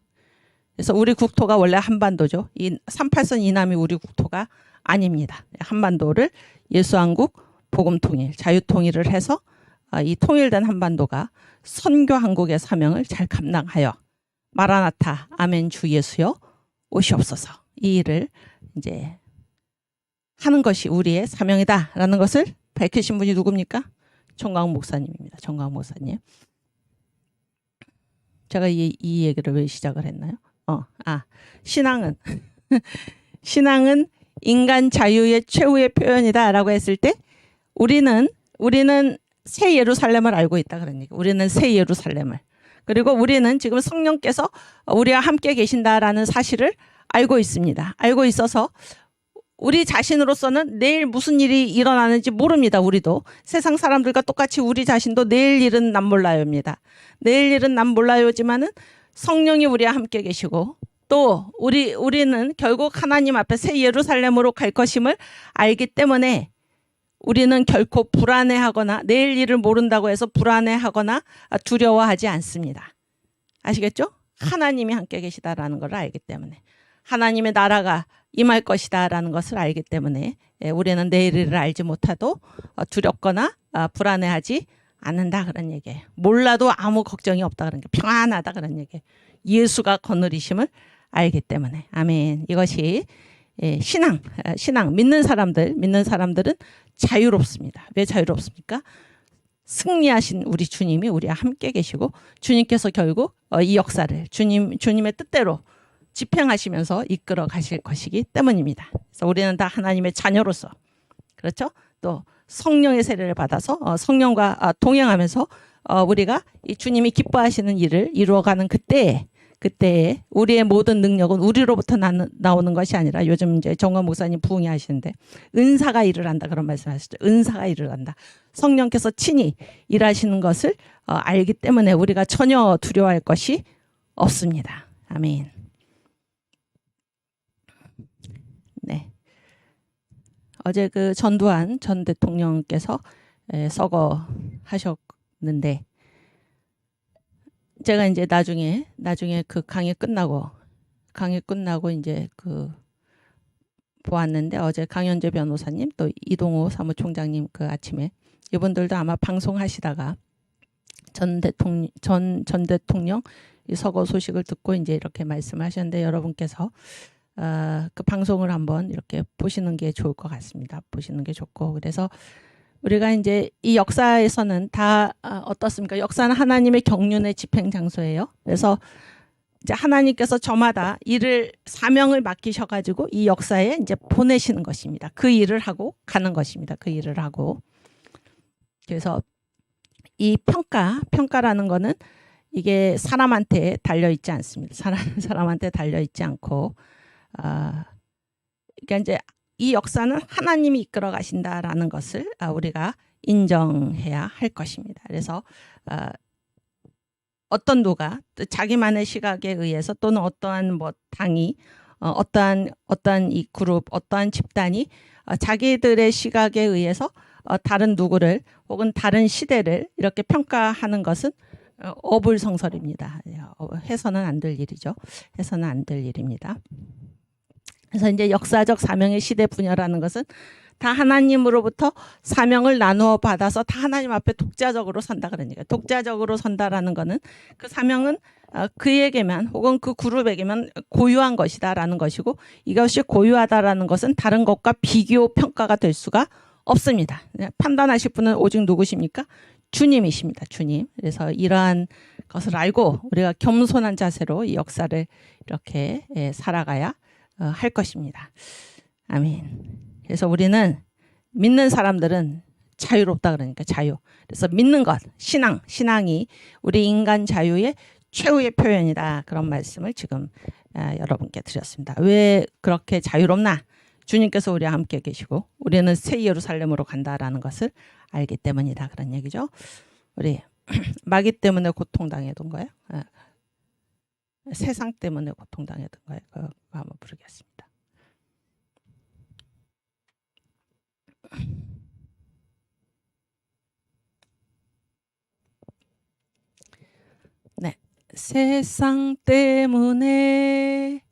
S1: 그래서 우리 국토가 원래 한반도죠. 이 38선 이남이 우리 국토가 아닙니다. 한반도를 예수한국 복음 통일, 자유 통일을 해서 이 통일된 한반도가 선교 한국의 사명을 잘 감당하여 마라나타 아멘 주 예수여 오시옵소서 이 일을 이제 하는 것이 우리의 사명이다라는 것을 밝히신 분이 누굽니까? 정광훈 목사님입니다. 정광훈 목사님. 제가 이 얘기를 왜 시작을 했나요? 신앙은 인간 자유의 최후의 표현이다라고 했을 때 우리는 새 예루살렘을 알고 있다 그런 얘기. 우리는 새 예루살렘을. 그리고 우리는 지금 성령께서 우리와 함께 계신다라는 사실을 알고 있습니다. 알고 있어서 우리 자신으로서는 내일 무슨 일이 일어나는지 모릅니다. 우리도 세상 사람들과 똑같이 우리 자신도 내일 일은 난 몰라요입니다. 내일 일은 난 몰라요지만은 성령이 우리와 함께 계시고 또 우리는 결국 하나님 앞에 새 예루살렘으로 갈 것임을 알기 때문에 우리는 결코 불안해하거나 내일 일을 모른다고 해서 불안해하거나 두려워하지 않습니다. 아시겠죠? 하나님이 함께 계시다라는 걸 알기 때문에 하나님의 나라가 임할 것이다라는 것을 알기 때문에 우리는 내일 일을 알지 못하도 두렵거나 불안해하지 않는다 그런 얘기예요. 몰라도 아무 걱정이 없다 그런 게 평안하다 그런 얘기예요. 예수가 거느리심을 알기 때문에 아멘. 이것이 신앙 믿는 사람들은 자유롭습니다. 왜 자유롭습니까? 승리하신 우리 주님이 우리와 함께 계시고 주님께서 결국 이 역사를 주님의 뜻대로 집행하시면서 이끌어 가실 것이기 때문입니다. 그래서 우리는 다 하나님의 자녀로서 그렇죠? 또 성령의 세례를 받아서 성령과 동행하면서 우리가 이 주님이 기뻐하시는 일을 이루어가는 그때에 우리의 모든 능력은 우리로부터 나오는 것이 아니라 요즘 이제 정광 목사님 부흥회 하시는데 은사가 일을 한다 그런 말씀하시죠. 은사가 일을 한다. 성령께서 친히 일하시는 것을 알기 때문에 우리가 전혀 두려워할 것이 없습니다. 아멘. 네. 어제 그 전두환 전 대통령께서 서거하셨는데 제가 이제 나중에 그 강의 끝나고 이제 그 보았는데 어제 강현재 변호사님 또 이동호 사무총장님 그 아침에 이분들도 아마 방송하시다가 전 대통령 이 서거 소식을 듣고 이제 이렇게 말씀하셨는데 여러분께서 그 방송을 한번 이렇게 보시는 게 좋을 것 같습니다. 보시는 게 좋고 그래서 우리가 이제 이 역사에서는 다 어떻습니까? 역사는 하나님의 경륜의 집행 장소예요. 그래서 이제 하나님께서 저마다 사명을 맡기셔가지고 이 역사에 이제 보내시는 것입니다. 그 일을 하고 가는 것입니다. 그 일을 하고. 그래서 이 평가라는 거는 이게 사람한테 달려있지 않습니다. 사람한테 달려있지 않고 그러니까 이제 이 역사는 하나님이 이끌어 가신다라는 것을 우리가 인정해야 할 것입니다. 그래서 어떤 누가 자기만의 시각에 의해서 또는 어떠한 뭐 당이 어떠한 이 그룹 어떠한 집단이 자기들의 시각에 의해서 다른 누구를 혹은 다른 시대를 이렇게 평가하는 것은 어불성설입니다. 해서는 안 될 일이죠. 해서는 안 될 일입니다. 그래서 이제 역사적 사명의 시대 분열하는 것은 다 하나님으로부터 사명을 나누어 받아서 다 하나님 앞에 독자적으로 선다 그러니까 독자적으로 선다라는 거는 그 사명은 그에게만 혹은 그 그룹에게만 고유한 것이다라는 것이고 이것이 고유하다라는 것은 다른 것과 비교 평가가 될 수가 없습니다. 판단하실 분은 오직 누구십니까? 주님이십니다. 주님. 그래서 이러한 것을 알고 우리가 겸손한 자세로 이 역사를 이렇게 살아가야 할 것입니다. 아멘. 그래서 우리는 믿는 사람들은 자유롭다 그러니까 자유. 그래서 믿는 것, 신앙이 우리 인간 자유의 최후의 표현이다. 그런 말씀을 지금 여러분께 드렸습니다. 왜 그렇게 자유롭나? 주님께서 우리와 함께 계시고 우리는 새 예루살렘으로 간다라는 것을 알기 때문이다. 그런 얘기죠. 우리 마귀 때문에 고통당했던 거예요. 세상 때문에 고통당했던 거예요. 그거 한번 부르겠습니다. 네, 세상 때문에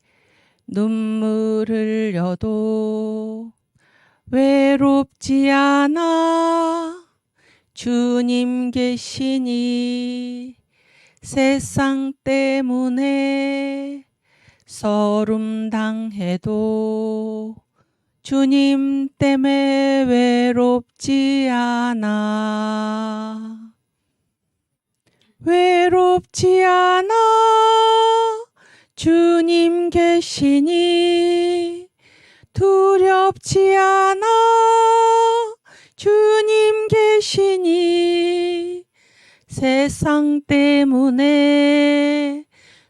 S1: 눈물을 흘려도 외롭지 않아 주님 계시니 세상 때문에 서름 당해도 주님 때문에 외롭지 않아 외롭지 않아 주님 계시니 두렵지 않아 주님 계시니 세상 때문에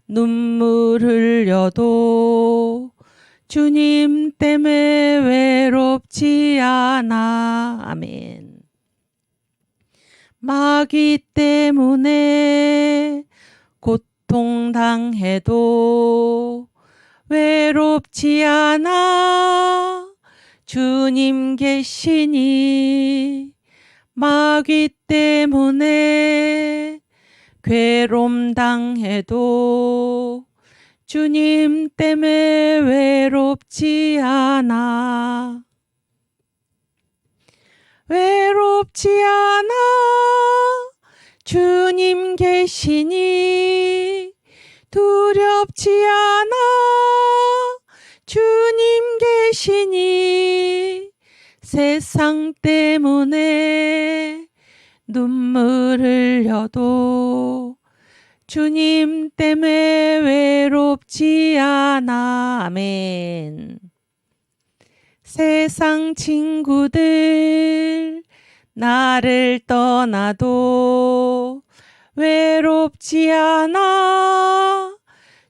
S1: 눈물 흘려도 주님 때문에 외롭지 않아. 아멘. 마귀 때문에 고통당해도 외롭지 않아 주님 계시니 마귀 때문에 괴로움 당해도 주님 때문에 외롭지 않아 외롭지 않아 주님 계시니 두렵지 않아 주님 계시니 세상 때문에 눈물 흘려도 주님 때문에 외롭지 않아. 아멘. 세상 친구들 나를 떠나도 외롭지 않아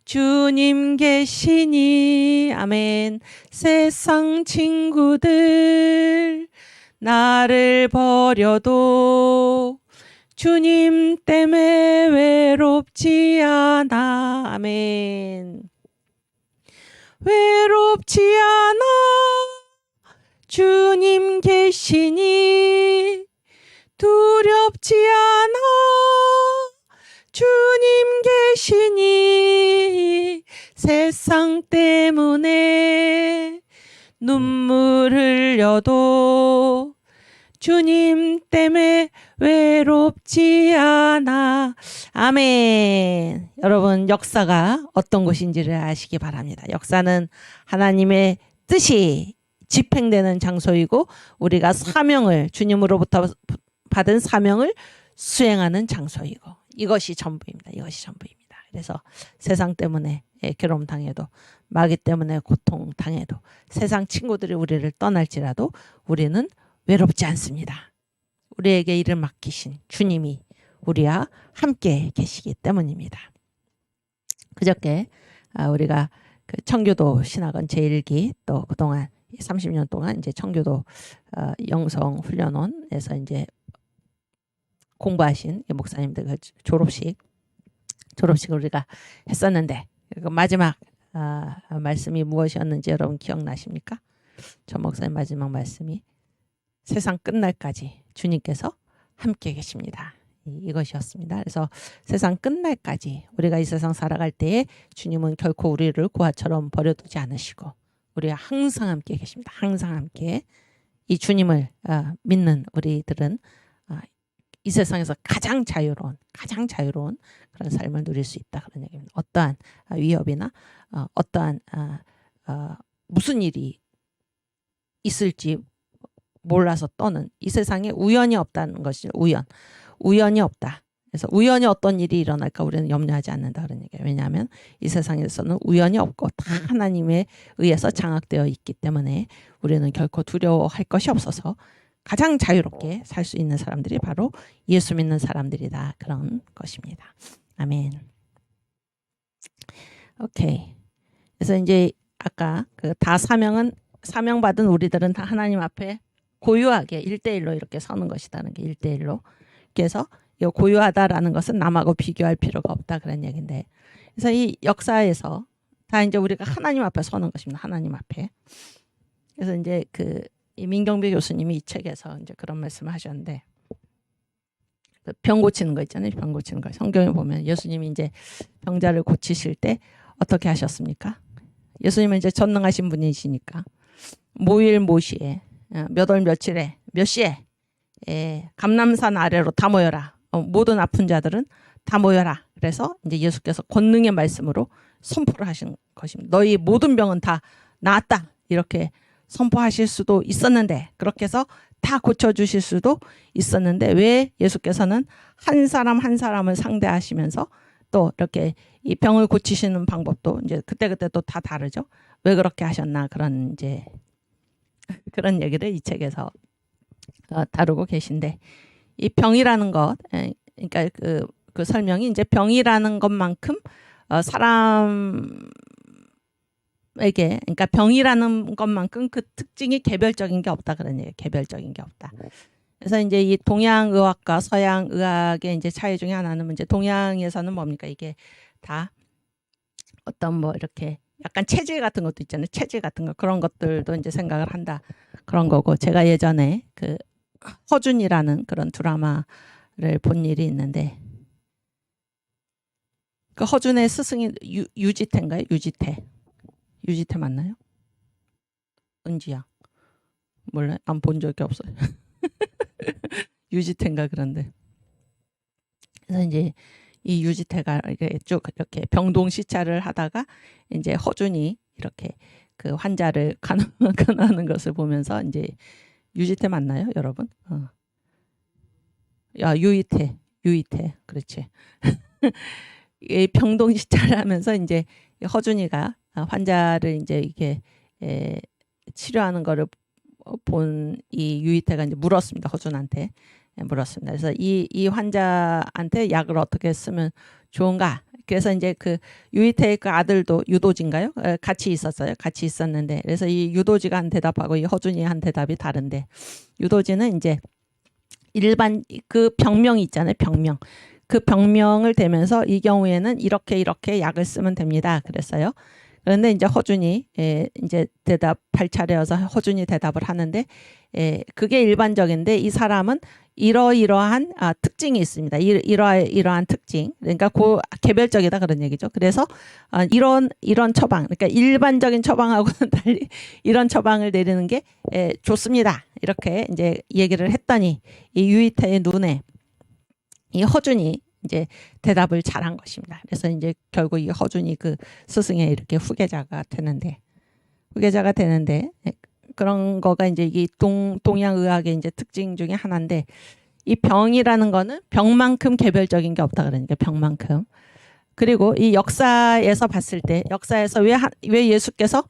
S1: 주님 계시니. 아멘. 세상 친구들 나를 버려도 주님 때문에 외롭지 않아. 아멘. 외롭지 않아 주님 계시니 두렵지 않아 주님 계시니 세상 때문에 눈물 흘려도 주님 때문에 외롭지 않아. 아멘. 여러분 역사가 어떤 곳인지를 아시기 바랍니다. 역사는 하나님의 뜻이 집행되는 장소이고 우리가 사명을 주님으로부터 받은 사명을 수행하는 장소이고 이것이 전부입니다. 이것이 전부입니다. 그래서 세상 때문에 괴로움 당해도 마귀 때문에 고통 당해도 세상 친구들이 우리를 떠날지라도 우리는 외롭지 않습니다. 우리에게 일을 맡기신 주님이 우리와 함께 계시기 때문입니다. 그저께 우리가 그 청교도 신학원 제1기 또 그동안 30년 동안 이제 청교도 영성 훈련원에서 이제 공부하신 목사님들 그 졸업식을 우리가 했었는데 그 마지막 말씀이 무엇이었는지 여러분 기억나십니까? 전 목사님 마지막 말씀이 세상 끝날까지 주님께서 함께 계십니다. 이것이었습니다. 그래서 세상 끝날까지 우리가 이 세상 살아갈 때에 주님은 결코 우리를 고아처럼 버려두지 않으시고 우리가 항상 함께 계십니다. 항상 함께. 이 주님을 믿는 우리들은 이 세상에서 가장 자유로운 그런 삶을 누릴 수 있다. 그런 얘기입니다. 어떠한 위협이나 어떠한 무슨 일이 있을지 몰라서 떠는 이 세상에 우연이 없다는 것이죠. 우연이 없다. 그래서 우연히 어떤 일이 일어날까 우리는 염려하지 않는다 그런 얘기예요. 왜냐하면 이 세상에서는 우연이 없고 다 하나님에 의해서 장악되어 있기 때문에 우리는 결코 두려워할 것이 없어서 가장 자유롭게 살 수 있는 사람들이 바로 예수 믿는 사람들이다. 그런 것입니다. 아멘. 오케이. 그래서 이제 아까 그 다 사명받은 우리들은 다 하나님 앞에 고유하게 1대1로 이렇게 서는 것이다는 게 1대1로. 그래서 이 고유하다라는 것은 남하고 비교할 필요가 없다 그런 얘기인데, 그래서 이 역사에서 다 이제 우리가 하나님 앞에 서는 것입니다. 하나님 앞에. 그래서 이제 이 민경배 교수님이 이 책에서 이제 그런 말씀을 하셨는데, 그 병 고치는 거 있잖아요. 병 고치는 거. 성경에 보면 예수님이 이제 병자를 고치실 때 어떻게 하셨습니까? 예수님은 이제 전능하신 분이시니까 모일 모시에 몇 월 며칠에 몇 시에 감람산 아래로 다 모여라. 모든 아픈 자들은 다 모여라. 그래서 이제 예수께서 권능의 말씀으로 선포를 하신 것입니다. 너희 모든 병은 다 나았다. 이렇게 선포하실 수도 있었는데, 그렇게 해서 다 고쳐주실 수도 있었는데, 왜 예수께서는 한 사람 한 사람을 상대하시면서 또 이렇게 이 병을 고치시는 방법도 이제 그때그때 또 다 다르죠. 왜 그렇게 하셨나, 그런 이제 그런 얘기를 이 책에서 다루고 계신데, 이 병이라는 것, 그러니까 그 설명이 이제 병이라는 것만큼 사람에게, 그러니까 병이라는 것만큼 그 특징이 개별적인 게 없다 그런 얘기예요. 개별적인 게 없다. 그래서 이제 이 동양 의학과 서양 의학의 이제 차이 중에 하나는 이제 동양에서는 뭡니까, 이게 다 어떤 뭐 이렇게 약간 체질 같은 것도 있잖아요. 체질 같은 거, 그런 것들도 이제 생각을 한다 그런 거고, 제가 예전에 그 허준이라는 그런 드라마를 본 일이 있는데, 그 허준의 스승이 유지태인가요? 유지태 맞나요? 은지야 몰라요? 안 본 적이 없어요. 유지태인가 그런데. 그래서 이제 이 유지태가 이렇게 쭉 이렇게 병동시찰을 하다가 이제 허준이 이렇게 그 환자를 간호하는 것을 보면서, 이제 유지태 맞나요, 여러분? 야, 유이태, 그렇지. 이 병동시찰을 하면서 이제 허준이가 환자를 이제 이게 치료하는 거를 본 이 유이태가 이제 물었습니다. 허준한테 물었습니다. 그래서 이 환자한테 약을 어떻게 쓰면 좋은가? 그래서 이제 그 유이태의 그 아들도 유도지인가요? 같이 있었어요. 같이 있었는데, 그래서 이 유도지가 한 대답하고 이 허준이 한 대답이 다른데, 유도지는 이제 일반 그 병명이 있잖아요. 병명. 그 병명을 대면서 이 경우에는 이렇게 약을 쓰면 됩니다. 그랬어요. 그런데 이제 허준이 이제 대답할 차례여서 허준이 대답을 하는데, 그게 일반적인데 이 사람은 이러이러한 특징이 있습니다. 이러한 특징. 그러니까 개별적이다 그런 얘기죠. 그래서 이런 처방, 그러니까 일반적인 처방하고는 달리 이런 처방을 내리는 게 좋습니다. 이렇게 이제 얘기를 했더니 이 유이태의 눈에 이 허준이 이제 대답을 잘한 것입니다. 그래서 이제 결국 이 허준이 그 스승의 이렇게 후계자가 되는데 그런 거가 이제 이 동양 의학의 이제 특징 중에 하나인데, 이 병이라는 거는 병만큼 개별적인 게 없다 그러니까 병만큼. 그리고 이 역사에서 봤을 때, 역사에서 왜 예수께서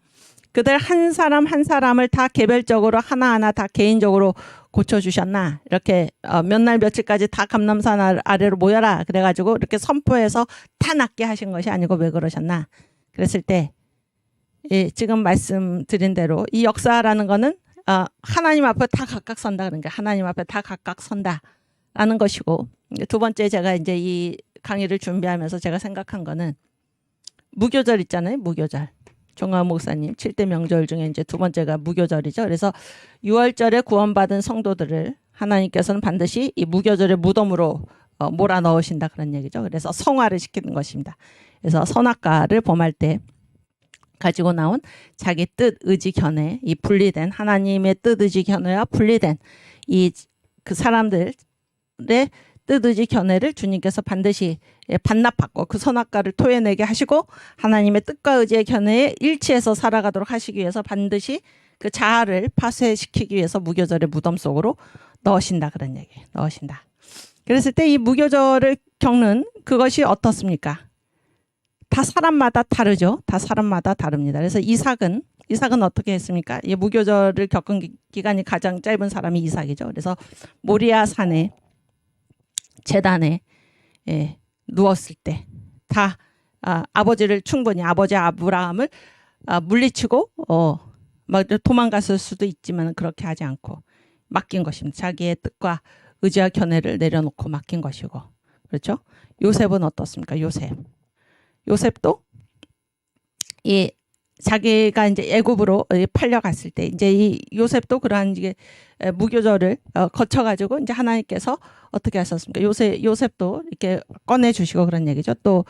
S1: 그들 한 사람 한 사람을 다 개별적으로 하나하나 다 개인적으로 고쳐주셨나? 이렇게 몇 날 며칠까지 다 감람산 아래로 모여라. 그래가지고 이렇게 선포해서 다 낫게 하신 것이 아니고 왜 그러셨나? 그랬을 때 지금 말씀드린 대로 이 역사라는 거는 하나님 앞에 다 각각 선다. 그러니까 하나님 앞에 다 각각 선다라는 것이고, 두 번째 제가 이제 이 강의를 준비하면서 제가 생각한 거는 무교절 있잖아요. 무교절. 정화 목사님 7대 명절 중에 이제 두 번째가 무교절이죠. 그래서 6월절에 구원받은 성도들을 하나님께서는 반드시 이 무교절의 무덤으로 몰아 넣으신다 그런 얘기죠. 그래서 성화를 시키는 것입니다. 그래서 선악과를 범할 때 가지고 나온 자기 뜻, 의지, 견해, 이 분리된 하나님의 뜻, 의지, 견해와 분리된 이 그 사람들의 뜻, 의지, 견해를 주님께서 반드시 반납받고 그 선악과를 토해내게 하시고 하나님의 뜻과 의지의 견해에 일치해서 살아가도록 하시기 위해서 반드시 그 자아를 파쇄시키기 위해서 무교절의 무덤 속으로 넣으신다 그런 얘기예요. 넣으신다. 그랬을 때 이 무교절을 겪는 그것이 어떻습니까? 다 사람마다 다르죠. 다 사람마다 다릅니다. 그래서 이삭은 어떻게 했습니까? 이 무교절을 겪은 기간이 가장 짧은 사람이 이삭이죠. 그래서 모리아 산에 제단에 누웠을 때 다 아버지를 충분히 아버지 아브라함을 물리치고 막 도망갔을 수도 있지만 그렇게 하지 않고 맡긴 것입니다. 자기의 뜻과 의지와 견해를 내려놓고 맡긴 것이고, 그렇죠? 요셉은 어떻습니까? 요셉도 이 자기가 이제 애굽으로 팔려갔을 때 이제 이 요셉도 그러한 이게 무교절을 거쳐가지고 이제 하나님께서 어떻게 하셨습니까? 요셉도 이렇게 꺼내 주시고 그런 얘기죠. 또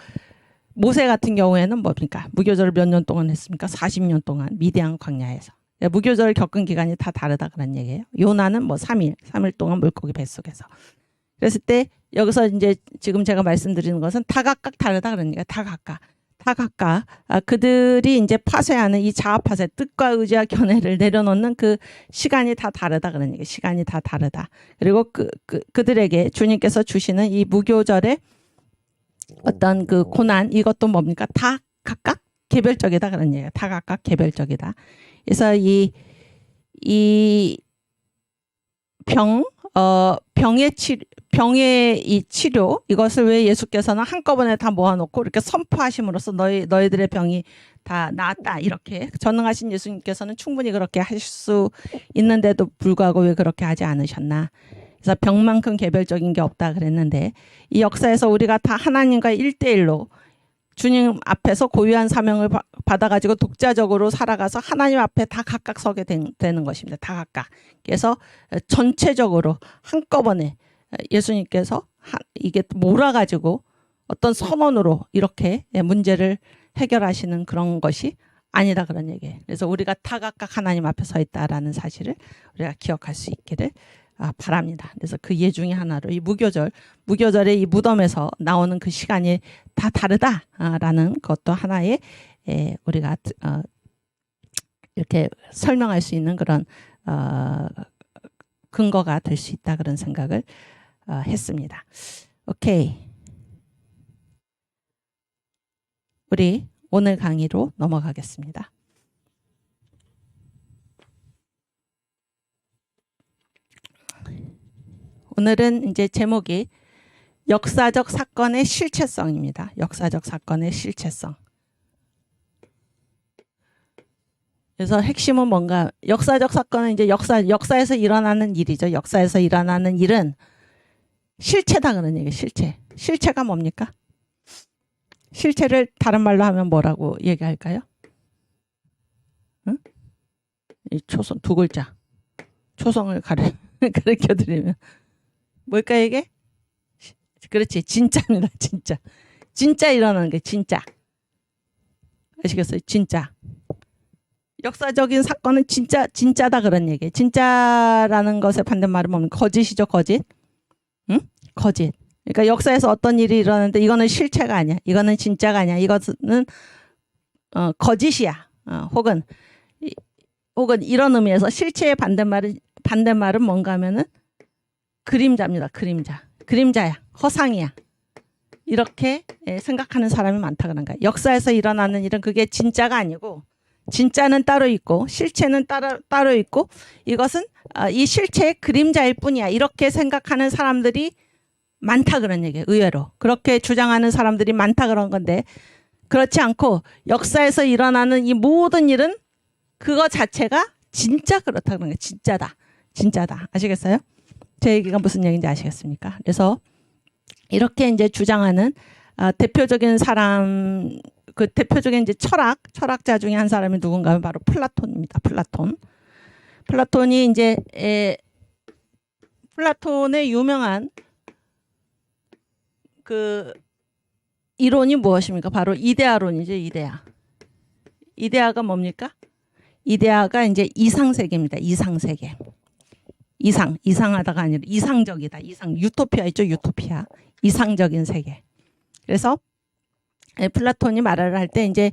S1: 모세 같은 경우에는 뭡니까? 무교절을 몇 년 동안 했습니까? 40년 동안 미디안 광야에서. 무교절을 겪은 기간이 다 다르다 그런 얘기예요. 요나는 뭐 3일 동안 물고기 뱃속에서. 그랬을 때 여기서 이제 지금 제가 말씀드리는 것은 다 각각 다르다 그런 얘기예요. 다 각각 그들이 이제 파쇄하는 이 자아 파쇄, 뜻과 의지와 견해를 내려놓는 그 시간이 다 다르다 그런 얘기예요. 시간이 다 다르다. 그리고 그들에게 주님께서 주시는 이 무교절의 어떤 그 고난, 이것도 뭡니까? 다 각각 개별적이다 그런 얘기예요. 다 각각 개별적이다. 그래서 이 병의 이 치료, 이것을 왜 예수께서는 한꺼번에 다 모아놓고 이렇게 선포하심으로써 너희들의 병이 다 나았다 이렇게 전능하신 예수님께서는 충분히 그렇게 하실 수 있는데도 불구하고 왜 그렇게 하지 않으셨나? 그래서 병만큼 개별적인 게 없다 그랬는데, 이 역사에서 우리가 다 하나님과 1대1로 주님 앞에서 고유한 사명을 받아가지고 독자적으로 살아가서 하나님 앞에 다 각각 서게 되는 것입니다. 다 각각. 그래서 전체적으로 한꺼번에 예수님께서 이게 몰아가지고 어떤 선언으로 이렇게 문제를 해결하시는 그런 것이 아니다 그런 얘기예요. 그래서 우리가 다 각각 하나님 앞에 서 있다라는 사실을 우리가 기억할 수 있기를 바랍니다. 그래서 그 예 중에 하나로 이 무교절의 이 무덤에서 나오는 그 시간이 다 다르다라는 것도 하나의 우리가 이렇게 설명할 수 있는 그런 근거가 될 수 있다 그런 생각을 했습니다. 오케이. 우리 오늘 강의로 넘어가겠습니다. 오늘은 이제 제목이 역사적 사건의 실체성입니다. 역사적 사건의 실체성. 그래서 핵심은 뭔가, 역사적 사건은 이제 역사에서 일어나는 일이죠. 역사에서 일어나는 일은 실체다 그런 얘기예요. 실체가 뭡니까? 실체를 다른 말로 하면 뭐라고 얘기할까요? 응? 이 초성 두 글자. 초성을 가르쳐 드리면 뭘까 이게? 그렇지, 진짜입니다. 진짜 일어나는 게 진짜. 아시겠어요? 진짜. 역사적인 사건은 진짜다 그런 얘기예요. 진짜라는 것의 반대말은 뭡니까? 거짓이죠, 거짓. 응? 거짓. 그러니까 역사에서 어떤 일이 일어나는데 이거는 실체가 아니야. 이거는 진짜가 아니야. 이것은 거짓이야. 혹은 이런 의미에서 실체의 반대말은 뭔가 하면은 그림자입니다. 그림자야. 허상이야. 이렇게 생각하는 사람이 많다 그런가. 역사에서 일어나는 일은 그게 진짜가 아니고 진짜는 따로 있고 실체는 따로 있고 이것은 이 실체의 그림자일 뿐이야. 이렇게 생각하는 사람들이 많다 그런 얘기예요. 의외로. 그렇게 주장하는 사람들이 많다 그런 건데 그렇지 않고 역사에서 일어나는 이 모든 일은 그거 자체가 진짜 그렇다는 거예요. 진짜다. 진짜다. 아시겠어요? 제 얘기가 무슨 얘기인지 아시겠습니까? 그래서 이렇게 이제 주장하는 대표적인 사람, 그 대표적인 이제 철학자 중에 한 사람이 누군가 하면 바로 플라톤입니다. 플라톤이 이제 플라톤의 유명한 그 이론이 무엇입니까? 바로 이데아론이죠. 이데아가 뭡니까? 이데아가 이제 이상세계입니다. 이상세계. 이상하다가 아니라 이상적이다. 유토피아 있죠. 유토피아. 이상적인 세계. 그래서 플라톤이 말을 할 때 이제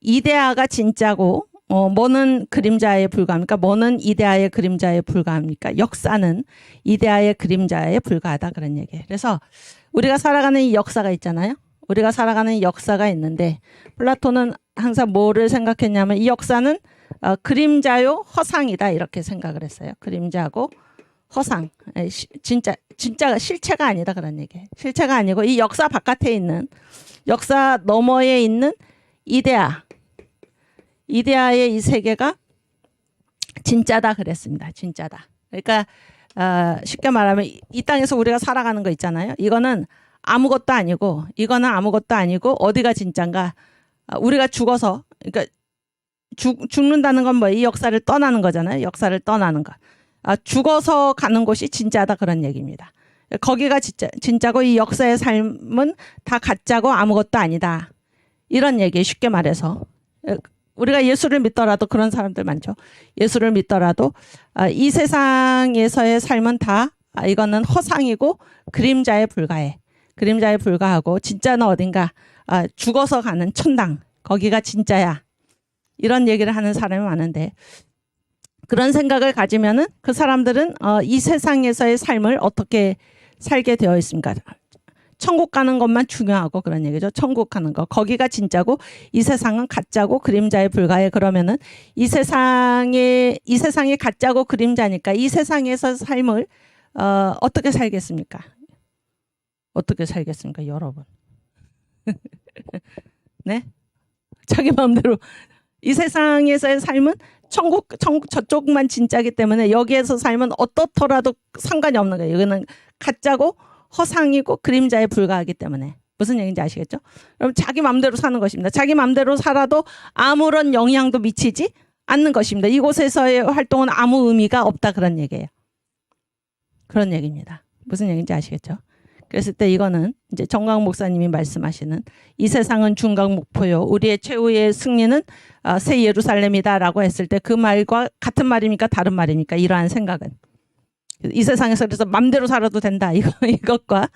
S1: 이데아가 진짜고 뭐는 그림자에 불과합니까? 뭐는 이데아의 그림자에 불과합니까? 역사는 이데아의 그림자에 불과하다 그런 얘기예요. 그래서 우리가 살아가는 이 역사가 있잖아요. 우리가 살아가는 이 역사가 있는데 플라톤은 항상 뭐를 생각했냐면 이 역사는 그림자요 허상이다 이렇게 생각을 했어요. 그림자고 허상. 진짜가 실체가 아니다 그런 얘기예요. 실체가 아니고 이 역사 바깥에 있는 역사 너머에 있는 이데아의 이 세계가 진짜다 그랬습니다. 진짜다. 그러니까 쉽게 말하면 이 땅에서 우리가 살아가는 거 있잖아요. 이거는 아무것도 아니고 어디가 진짠가? 우리가 죽어서 그러니까 죽는다는 건 뭐 이 역사를 떠나는 거잖아요. 역사를 떠나는 거. 죽어서 가는 곳이 진짜다 그런 얘기입니다. 거기가 진짜고 이 역사의 삶은 다 가짜고 아무것도 아니다. 이런 얘기 쉽게 말해서 우리가 예수를 믿더라도 그런 사람들 많죠. 예수를 믿더라도 이 세상에서의 삶은 다 이거는 허상이고 그림자에 불과해. 그림자에 불과하고 진짜는 어딘가 죽어서 가는 천당 거기가 진짜야. 이런 얘기를 하는 사람이 많은데 그런 생각을 가지면은 그 사람들은 이 세상에서의 삶을 어떻게 살게 되어 있습니까? 천국 가는 것만 중요하고 그런 얘기죠. 천국 가는 거. 거기가 진짜고 이 세상은 가짜고 그림자에 불과해. 그러면은 이 세상이 가짜고 그림자니까 이 세상에서 삶을 어떻게 살겠습니까? 어떻게 살겠습니까, 여러분? 네? 자기 마음대로 이 세상에서의 삶은 천국 저쪽만 진짜기 때문에 여기에서 살면 어떻더라도 상관이 없는 거예요. 이거는 가짜고 허상이고 그림자에 불과하기 때문에. 무슨 얘기인지 아시겠죠? 그럼 자기 마음대로 사는 것입니다. 자기 마음대로 살아도 아무런 영향도 미치지 않는 것입니다. 이곳에서의 활동은 아무 의미가 없다 그런 얘기예요. 그런 얘기입니다. 무슨 얘기인지 아시겠죠? 그랬을 때 이거는 이제 정광 목사님이 말씀하시는 이 세상은 중강 목표요. 우리의 최후의 승리는 새 예루살렘이다라고 했을 때 그 말과 같은 말입니까? 다른 말입니까? 이러한 생각은. 이 세상에서 그래서 맘대로 살아도 된다. 이것과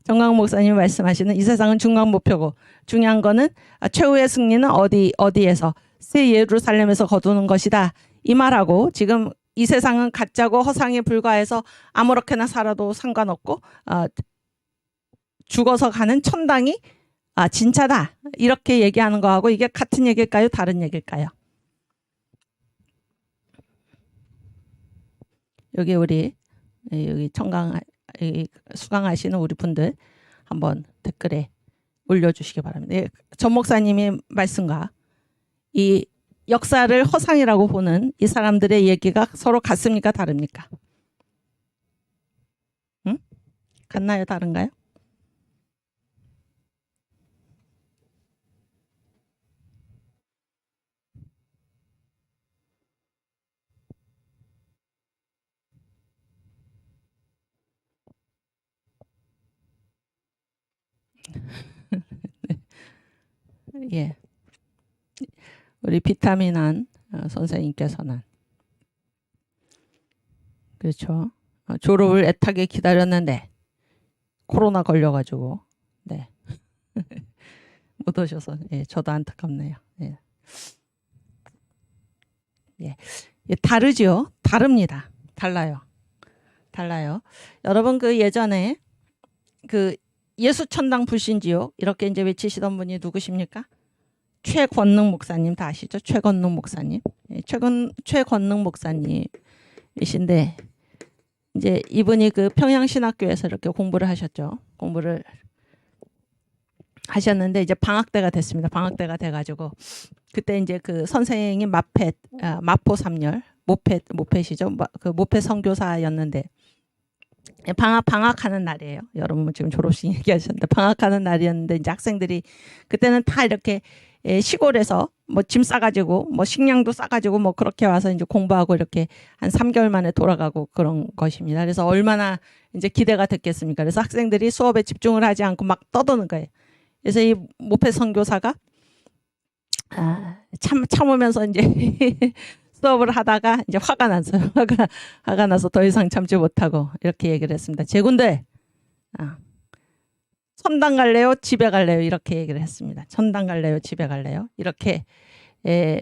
S1: 정광 목사님이 말씀하시는 이 세상은 중강 목표고 중요한 거는 최후의 승리는 어디에서 새 예루살렘에서 거두는 것이다. 이 말하고 지금 이 세상은 가짜고 허상에 불과해서 아무렇게나 살아도 상관없고 죽어서 가는 천당이 진짜다. 이렇게 얘기하는 거하고 이게 같은 얘기일까요? 다른 얘기일까요? 여기 수강하시는 우리 분들 한번 댓글에 올려주시기 바랍니다. 전 목사님의 말씀과 이 역사를 허상이라고 보는 이 사람들의 얘기가 서로 같습니까? 다릅니까? 응? 같나요? 다른가요? 예. 우리 비타민한 선생님께서는 그렇죠. 졸업을 애타게 기다렸는데 코로나 걸려가지고 네. 못 오셔서 예, 저도 안타깝네요. 예. 예. 예, 다르죠. 다릅니다. 달라요. 여러분 그 예전에 그 예수 천당 불신지옥 이렇게 이제 외치시던 분이 누구십니까? 최권능 목사님 다 아시죠? 최권능 목사님. 예, 최권능 목사님이신데 이제 이분이 그 평양신학교에서 이렇게 공부를 하셨죠. 공부를 하셨는데 이제 방학 때가 됐습니다. 방학 때가 돼가지고 그때 이제 그 선생이 마포 삼열 모펫이죠. 그 모펫 선교사였는데 방학하는 날이에요. 여러분 지금 졸업식 얘기하셨는데 방학하는 날이었는데 이제 학생들이 그때는 다 이렇게 시골에서 뭐 짐 싸가지고 뭐 식량도 싸가지고 뭐 그렇게 와서 이제 공부하고 이렇게 한 3개월 만에 돌아가고 그런 것입니다. 그래서 얼마나 이제 기대가 됐겠습니까? 그래서 학생들이 수업에 집중을 하지 않고 막 떠드는 거예요. 그래서 이 모페 선교사가 참으면서 이제 수업을 하다가 이제 화가 났어요. 화가 나서 더 이상 참지 못하고 이렇게 얘기를 했습니다. 제군들, 천당 갈래요? 집에 갈래요? 이렇게 얘기를 했습니다. 천당 갈래요? 집에 갈래요? 이렇게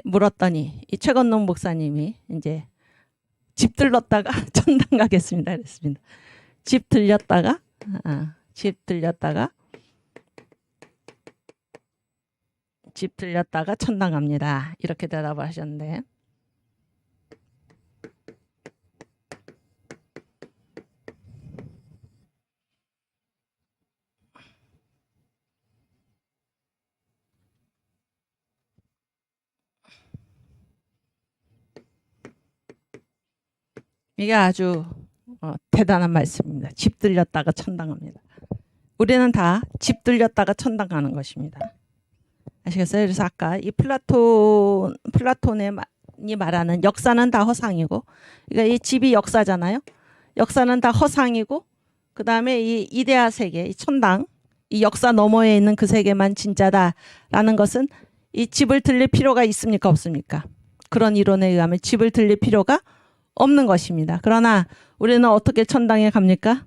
S1: 물었더니 이 최건농 목사님이 이제 집 들렀다가 천당 가겠습니다. 그랬습니다. 집 들렸다가 천당 갑니다. 이렇게 대답을 하셨는데 이게 아주 대단한 말씀입니다. 집 들렸다가 천당 갑니다. 우리는 다 집 들렸다가 천당 가는 것입니다. 아시겠어요? 그래서 아까 이 플라톤이 말하는 역사는 다 허상이고, 그러니까 이 집이 역사잖아요. 역사는 다 허상이고, 그 다음에 이 이데아 세계, 이 천당, 이 역사 너머에 있는 그 세계만 진짜다라는 것은 이 집을 들릴 필요가 있습니까? 없습니까? 그런 이론에 의하면 집을 들릴 필요가 없는 것입니다. 그러나 우리는 어떻게 천당에 갑니까?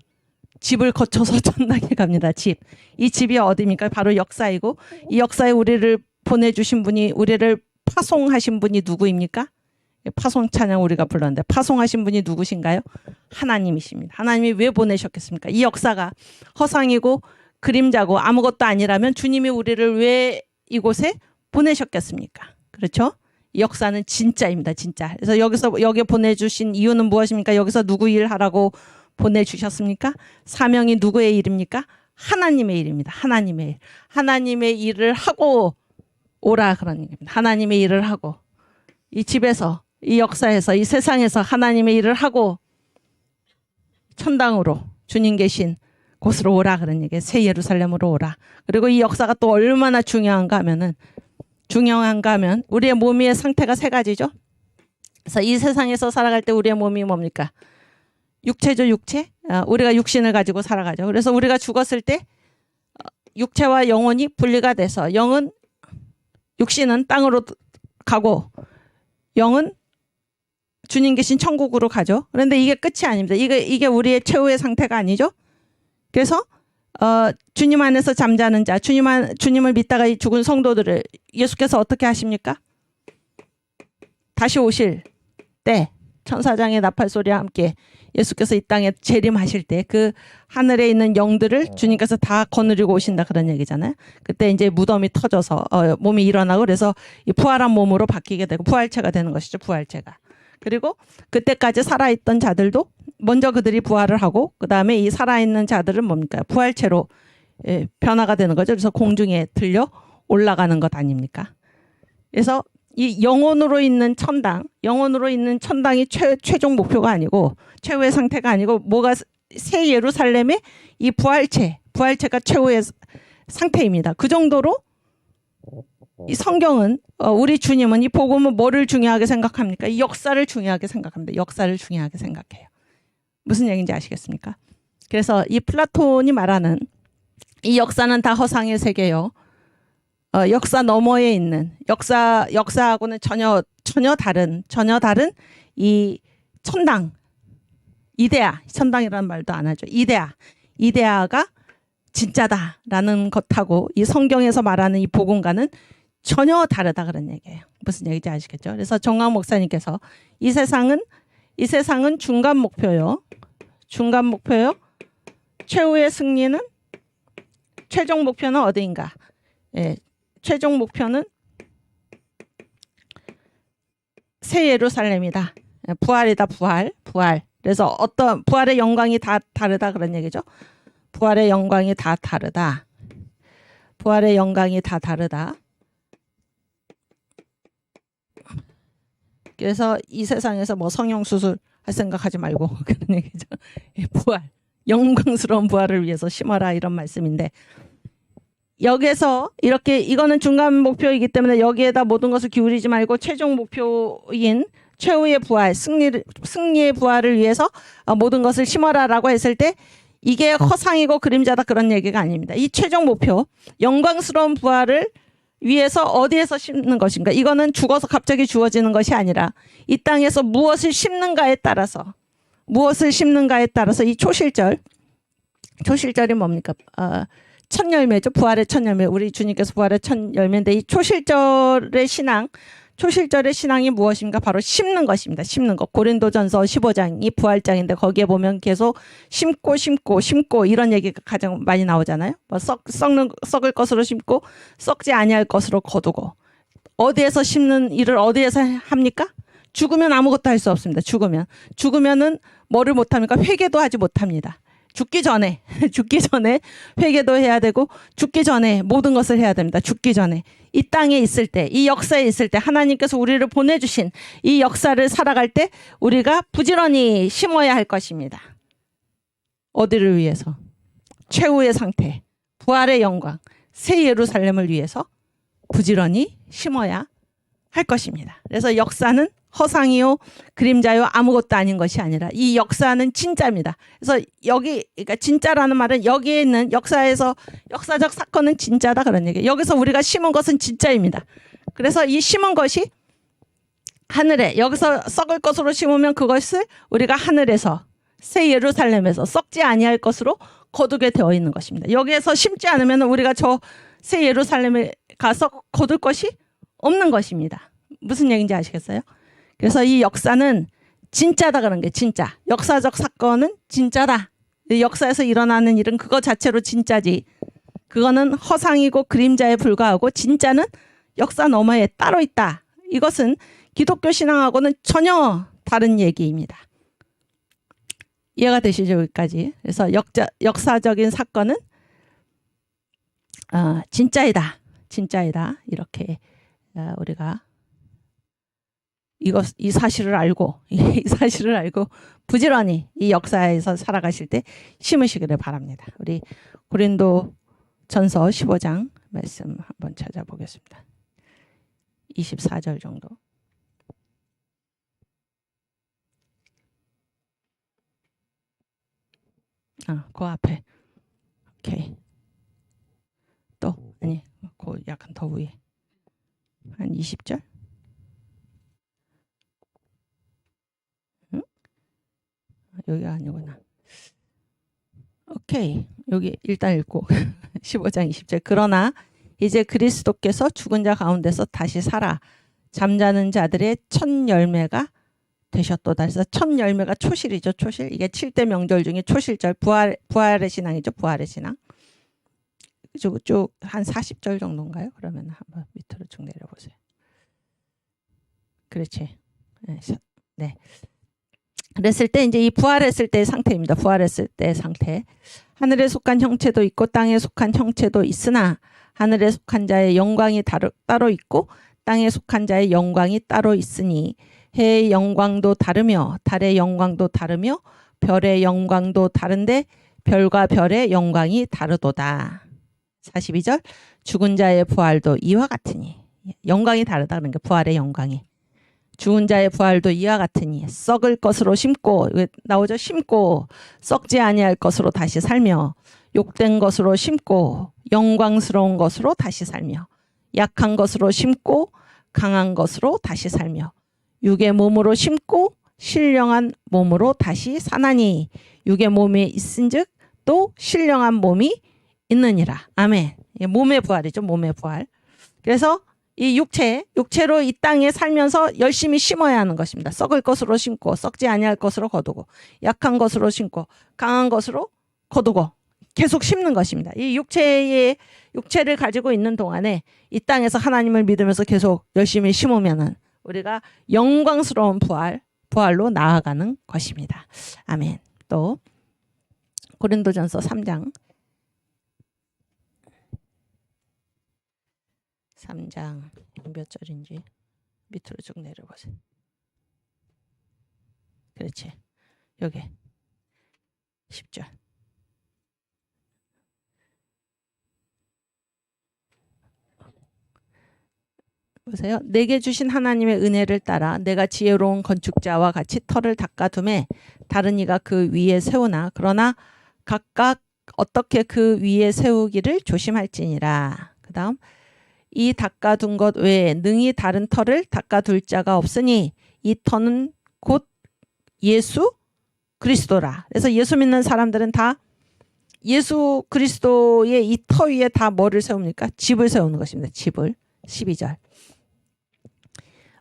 S1: 집을 거쳐서 천당에 갑니다. 집. 이 집이 어디입니까? 바로 역사이고 이 역사에 우리를 보내주신 분이 우리를 파송하신 분이 누구입니까? 파송 찬양 우리가 불렀는데 파송하신 분이 누구신가요? 하나님이십니다. 하나님이 왜 보내셨겠습니까? 이 역사가 허상이고 그림자고 아무것도 아니라면 주님이 우리를 왜 이곳에 보내셨겠습니까? 그렇죠? 이 역사는 진짜입니다. 진짜. 그래서 여기 보내주신 이유는 무엇입니까? 여기서 누구 일하라고 보내주셨습니까? 사명이 누구의 일입니까? 하나님의 일입니다. 하나님의 일. 하나님의 일을 하고 오라 그런 얘기입니다. 하나님의 일을 하고 이 집에서 이 역사에서 이 세상에서 하나님의 일을 하고 천당으로 주님 계신 곳으로 오라 그런 얘기예요. 새 예루살렘으로 오라. 그리고 이 역사가 또 얼마나 중요한가 하면 우리의 몸의 상태가 세 가지죠. 그래서 이 세상에서 살아갈 때 우리의 몸이 뭡니까? 육체죠, 육체. 우리가 육신을 가지고 살아가죠. 그래서 우리가 죽었을 때 육체와 영혼이 분리가 돼서 육신은 땅으로 가고 영은 주님 계신 천국으로 가죠. 그런데 이게 끝이 아닙니다. 이게 우리의 최후의 상태가 아니죠. 그래서 주님 안에서 잠자는 자, 주님을 믿다가 죽은 성도들을 예수께서 어떻게 하십니까? 다시 오실 때 천사장의 나팔 소리와 함께 예수께서 이 땅에 재림하실 때 그 하늘에 있는 영들을 주님께서 다 거느리고 오신다 그런 얘기잖아요. 그때 이제 무덤이 터져서 몸이 일어나고 그래서 이 부활한 몸으로 바뀌게 되고 부활체가 되는 것이죠. 부활체가. 그리고 그때까지 살아있던 자들도 먼저 그들이 부활을 하고 그 다음에 이 살아있는 자들은 뭡니까? 부활체로 변화가 되는 거죠. 그래서 공중에 들려 올라가는 것 아닙니까? 그래서 이 영혼으로 있는 천당이 최종 목표가 아니고 최후의 상태가 아니고 뭐가 새 예루살렘의 이 부활체가 최후의 상태입니다. 그 정도로 이 성경은 우리 주님은 이 복음은 뭐를 중요하게 생각합니까? 이 역사를 중요하게 생각합니다. 역사를 중요하게 생각해요. 무슨 얘기인지 아시겠습니까? 그래서 이 플라톤이 말하는 이 역사는 다 허상의 세계요. 역사 너머에 있는 역사하고는 전혀 다른 이 천당 천당이라는 말도 안 하죠. 이데아가 진짜다라는 것하고 이 성경에서 말하는 이 복음과는 전혀 다르다 그런 얘기예요. 무슨 얘기인지 아시겠죠? 그래서 정광 목사님께서 이 세상은 중간 목표요. 최후의 승리는 최종 목표는 어디인가? 예, 최종 목표는 새 예루살렘이다. 부활이다. 부활. 그래서 어떤 부활의 영광이 다 다르다 그런 얘기죠. 부활의 영광이 다 다르다. 부활의 영광이 다 다르다. 그래서 이 세상에서 뭐 성형수술 할 생각하지 말고 그런 얘기죠. 부활, 영광스러운 부활을 위해서 심어라 이런 말씀인데, 여기에서 이렇게 이거는 중간 목표이기 때문에 여기에다 모든 것을 기울이지 말고 최종 목표인 최후의 부활, 승리의 부활을 위해서 모든 것을 심어라라고 했을 때 이게 허상이고 그림자다 그런 얘기가 아닙니다. 이 최종 목표, 영광스러운 부활을 위해서 어디에서 심는 것인가? 이거는 죽어서 갑자기 주어지는 것이 아니라 이 땅에서 무엇을 심는가에 따라서 이 초실절이 뭡니까? 첫 열매죠. 부활의 첫 열매. 우리 주님께서 부활의 첫 열매인데 이 초실절의 신앙이 무엇인가? 바로 심는 것입니다. 심는 것. 고린도전서 15장이 부활장인데 거기에 보면 계속 심고 이런 얘기가 가장 많이 나오잖아요. 뭐 썩을 것으로 심고 썩지 아니할 것으로 거두고. 어디에서 심는 일을 어디에서 합니까? 죽으면 아무것도 할 수 없습니다. 죽으면은 뭐를 못합니까? 회개도 하지 못합니다. 죽기 전에 회개도 해야 되고 죽기 전에 모든 것을 해야 됩니다. 죽기 전에 이 땅에 있을 때, 이 역사에 있을 때 하나님께서 우리를 보내주신 이 역사를 살아갈 때 우리가 부지런히 심어야 할 것입니다. 어디를 위해서? 최후의 상태, 부활의 영광, 새 예루살렘을 위해서 부지런히 심어야 할 것입니다. 그래서 역사는 허상이요 그림자요 아무것도 아닌 것이 아니라 이 역사는 진짜입니다. 그래서 그러니까 진짜라는 말은 여기에 있는 역사적 사건은 진짜다 그런 얘기예요. 여기서 우리가 심은 것은 진짜입니다. 그래서 이 심은 것이 하늘에, 여기서 썩을 것으로 심으면 그것을 우리가 하늘에서 새 예루살렘에서 썩지 아니할 것으로 거두게 되어 있는 것입니다. 여기에서 심지 않으면 우리가 저 새 예루살렘에 가서 거둘 것이 없는 것입니다. 무슨 얘기인지 아시겠어요? 그래서 이 역사는 진짜다 그런 게 진짜. 역사적 사건은 진짜다. 역사에서 일어나는 일은 그거 자체로 진짜지. 그거는 허상이고 그림자에 불과하고 진짜는 역사 너머에 따로 있다. 이것은 기독교 신앙하고는 전혀 다른 얘기입니다. 이해가 되시죠? 여기까지. 그래서 역사적인 사건은 진짜이다. 이렇게 우리가 이 사실을 알고 부지런히 이 역사에서 살아가실 때 심으시기를 바랍니다. 우리 고린도전서 15장 말씀 한번 찾아보겠습니다. 24절 정도. 그 앞에. 오케이. 또 아니, 그 약간 더 위에. 한 20절? 여기가 아니구나. 오케이. 여기 일단 읽고 15장 20절. 그러나 이제 그리스도께서 죽은 자 가운데서 다시 살아 잠자는 자들의 첫 열매가 되셨도다. 그래서 첫 열매가 초실이죠. 초실. 이게 7대 명절 중에 초실절. 부활의 신앙이죠. 부활의 신앙. 쭉 한 40절 정도인가요? 그러면 한번 밑으로 쭉 내려보세요. 그렇지. 네. 그랬을 때 이제 이 부활했을 때의 상태입니다. 부활했을 때의 상태. 하늘에 속한 형체도 있고 땅에 속한 형체도 있으나 하늘에 속한 자의 영광이 따로 있고 땅에 속한 자의 영광이 따로 있으니 해의 영광도 다르며 달의 영광도 다르며 별의 영광도 다른데 별과 별의 영광이 다르도다. 42절. 죽은 자의 부활도 이와 같으니. 영광이 다르다는 게 부활의 영광이. 죽은 자의 부활도 이와 같으니 썩을 것으로 심고, 나오죠? 심고 썩지 아니할 것으로 다시 살며 욕된 것으로 심고 영광스러운 것으로 다시 살며 약한 것으로 심고 강한 것으로 다시 살며 육의 몸으로 심고 신령한 몸으로 다시 사나니 육의 몸에 있은즉 또 신령한 몸이 있느니라. 아멘. 몸의 부활이죠. 몸의 부활. 그래서 이 육체로 이 땅에 살면서 열심히 심어야 하는 것입니다. 썩을 것으로 심고 썩지 아니할 것으로 거두고 약한 것으로 심고 강한 것으로 거두고 계속 심는 것입니다. 이 육체를 가지고 있는 동안에 이 땅에서 하나님을 믿으면서 계속 열심히 심으면은 우리가 영광스러운 부활로 나아가는 것입니다. 아멘. 또 고린도전서 3장 3장 몇 절인지 밑으로 쭉 내려보세요. 그렇지. 여기 10절. 보세요. 내게 주신 하나님의 은혜를 따라 내가 지혜로운 건축자와 같이 터를 닦아둠에 다른 이가 그 위에 세우나 그러나 각각 어떻게 그 위에 세우기를 조심할지니라. 그 다음 이 닦아둔 것 외에 능히 다른 터를 닦아둘 자가 없으니 이 터는 곧 예수 그리스도라. 그래서 예수 믿는 사람들은 다 예수 그리스도의 이 터 위에 다 뭐를 세웁니까? 집을 세우는 것입니다. 집을. 12절.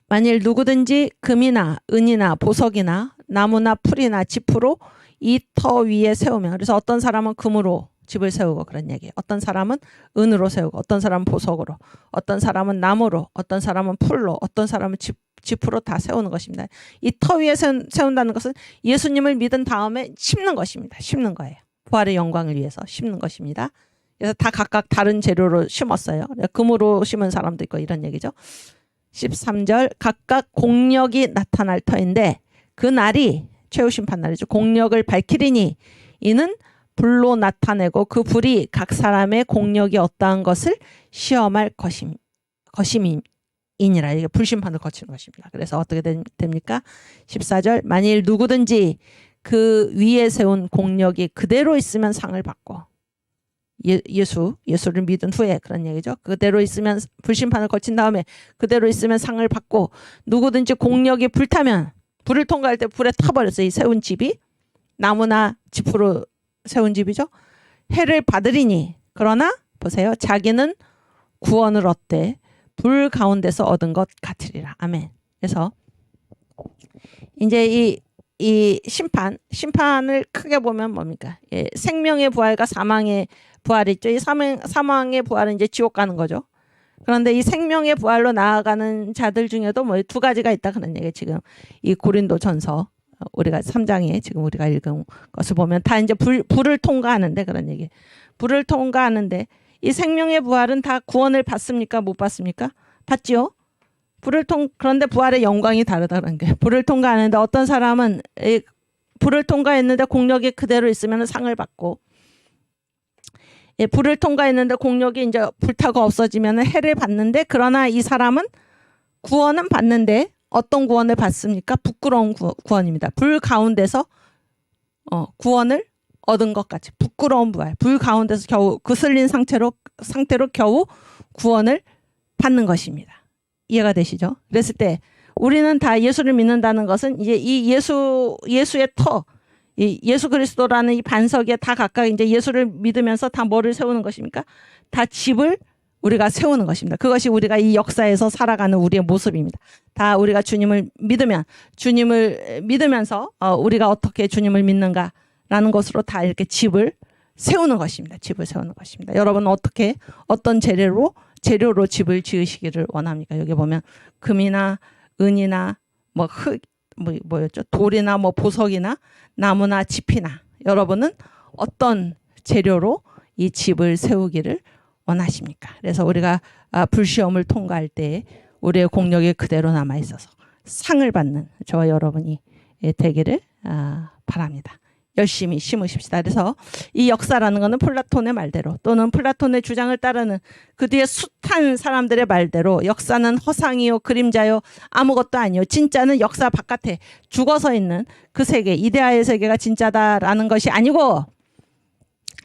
S1: 만일 누구든지 금이나 은이나 보석이나 나무나 풀이나 지프로 이 터 위에 세우면, 그래서 어떤 사람은 금으로 집을 세우고 그런 얘기예요. 어떤 사람은 은으로 세우고, 어떤 사람은 보석으로, 어떤 사람은 나무로, 어떤 사람은 풀로, 어떤 사람은 지프로 다 세우는 것입니다. 이 터 위에 세운다는 것은 예수님을 믿은 다음에 심는 것입니다. 심는 거예요. 부활의 영광을 위해서 심는 것입니다. 그래서 다 각각 다른 재료로 심었어요. 금으로 심은 사람도 있고 이런 얘기죠. 13절 각각 공력이 나타날 터인데 그 날이 최후심판 날이죠. 공력을 밝히리니 이는 불로 나타내고 그 불이 각 사람의 공력이 어떠한 것을 시험할 것임이니라. 이게 불심판을 거치는 것입니다. 그래서 어떻게 됩니까? 14절 만일 누구든지 그 위에 세운 공력이 그대로 있으면 상을 받고, 예수를 믿은 후에 그런 얘기죠. 그대로 있으면, 불심판을 거친 다음에 그대로 있으면 상을 받고, 누구든지 공력이 불타면, 불을 통과할 때 불에 타버렸어요. 이 세운 집이 나무나 지프로 세운 집이죠. 해를 받으리니 그러나 보세요. 자기는 구원을 얻되 불 가운데서 얻은 것 같으리라. 아멘. 그래서 이제 이 심판을 크게 보면 뭡니까? 예, 생명의 부활과 사망의 부활이 있죠. 이 사망의 부활은 이제 지옥 가는 거죠. 그런데 이 생명의 부활로 나아가는 자들 중에도 뭐 두 가지가 있다 그런 얘기. 지금 이 고린도전서 우리가 3장에 지금 우리가 읽은 것을 보면 다 이제 불을 통과하는데 그런 얘기. 불을 통과하는데 이 생명의 부활은 다 구원을 받습니까? 못 받습니까? 받지요. 그런데 부활의 영광이 다르다는 게, 불을 통과하는데 어떤 사람은 불을 통과했는데 공력이 그대로 있으면 상을 받고, 불을 통과했는데 공력이 이제 불타고 없어지면 해를 받는데, 그러나 이 사람은 구원은 받는데 어떤 구원을 받습니까? 부끄러운 구원입니다. 불 가운데서 구원을 얻은 것 같이 부끄러운 부활, 불 가운데서 겨우 그슬린 상태로 겨우 구원을 받는 것입니다. 이해가 되시죠? 그랬을 때 우리는 다 예수를 믿는다는 것은 이제 이 예수의 터, 이 예수 그리스도라는 이 반석에 다 각각 이제 예수를 믿으면서 다 뭐를 세우는 것입니까? 다 집을 우리가 세우는 것입니다. 그것이 우리가 이 역사에서 살아가는 우리의 모습입니다. 다 우리가 주님을 믿으면서 우리가 어떻게 주님을 믿는가라는 것으로 다 이렇게 집을 세우는 것입니다. 집을 세우는 것입니다. 여러분은 어떤 재료로 집을 지으시기를 원합니까? 여기 보면 금이나 은이나 뭐였죠? 돌이나 뭐 보석이나 나무나 짚이나, 여러분은 어떤 재료로 이 집을 세우기를 원하십니까? 그래서 우리가 불시험을 통과할 때 우리의 공력이 그대로 남아 있어서 상을 받는 저와 여러분이 되기를 바랍니다. 열심히 심으십시다. 그래서 이 역사라는 것은 플라톤의 말대로, 또는 플라톤의 주장을 따르는 그 뒤에 숱한 사람들의 말대로 역사는 허상이요 그림자요 아무것도 아니요, 진짜는 역사 바깥에 죽어서 있는 그 세계, 이데아의 세계가 진짜다라는 것이 아니고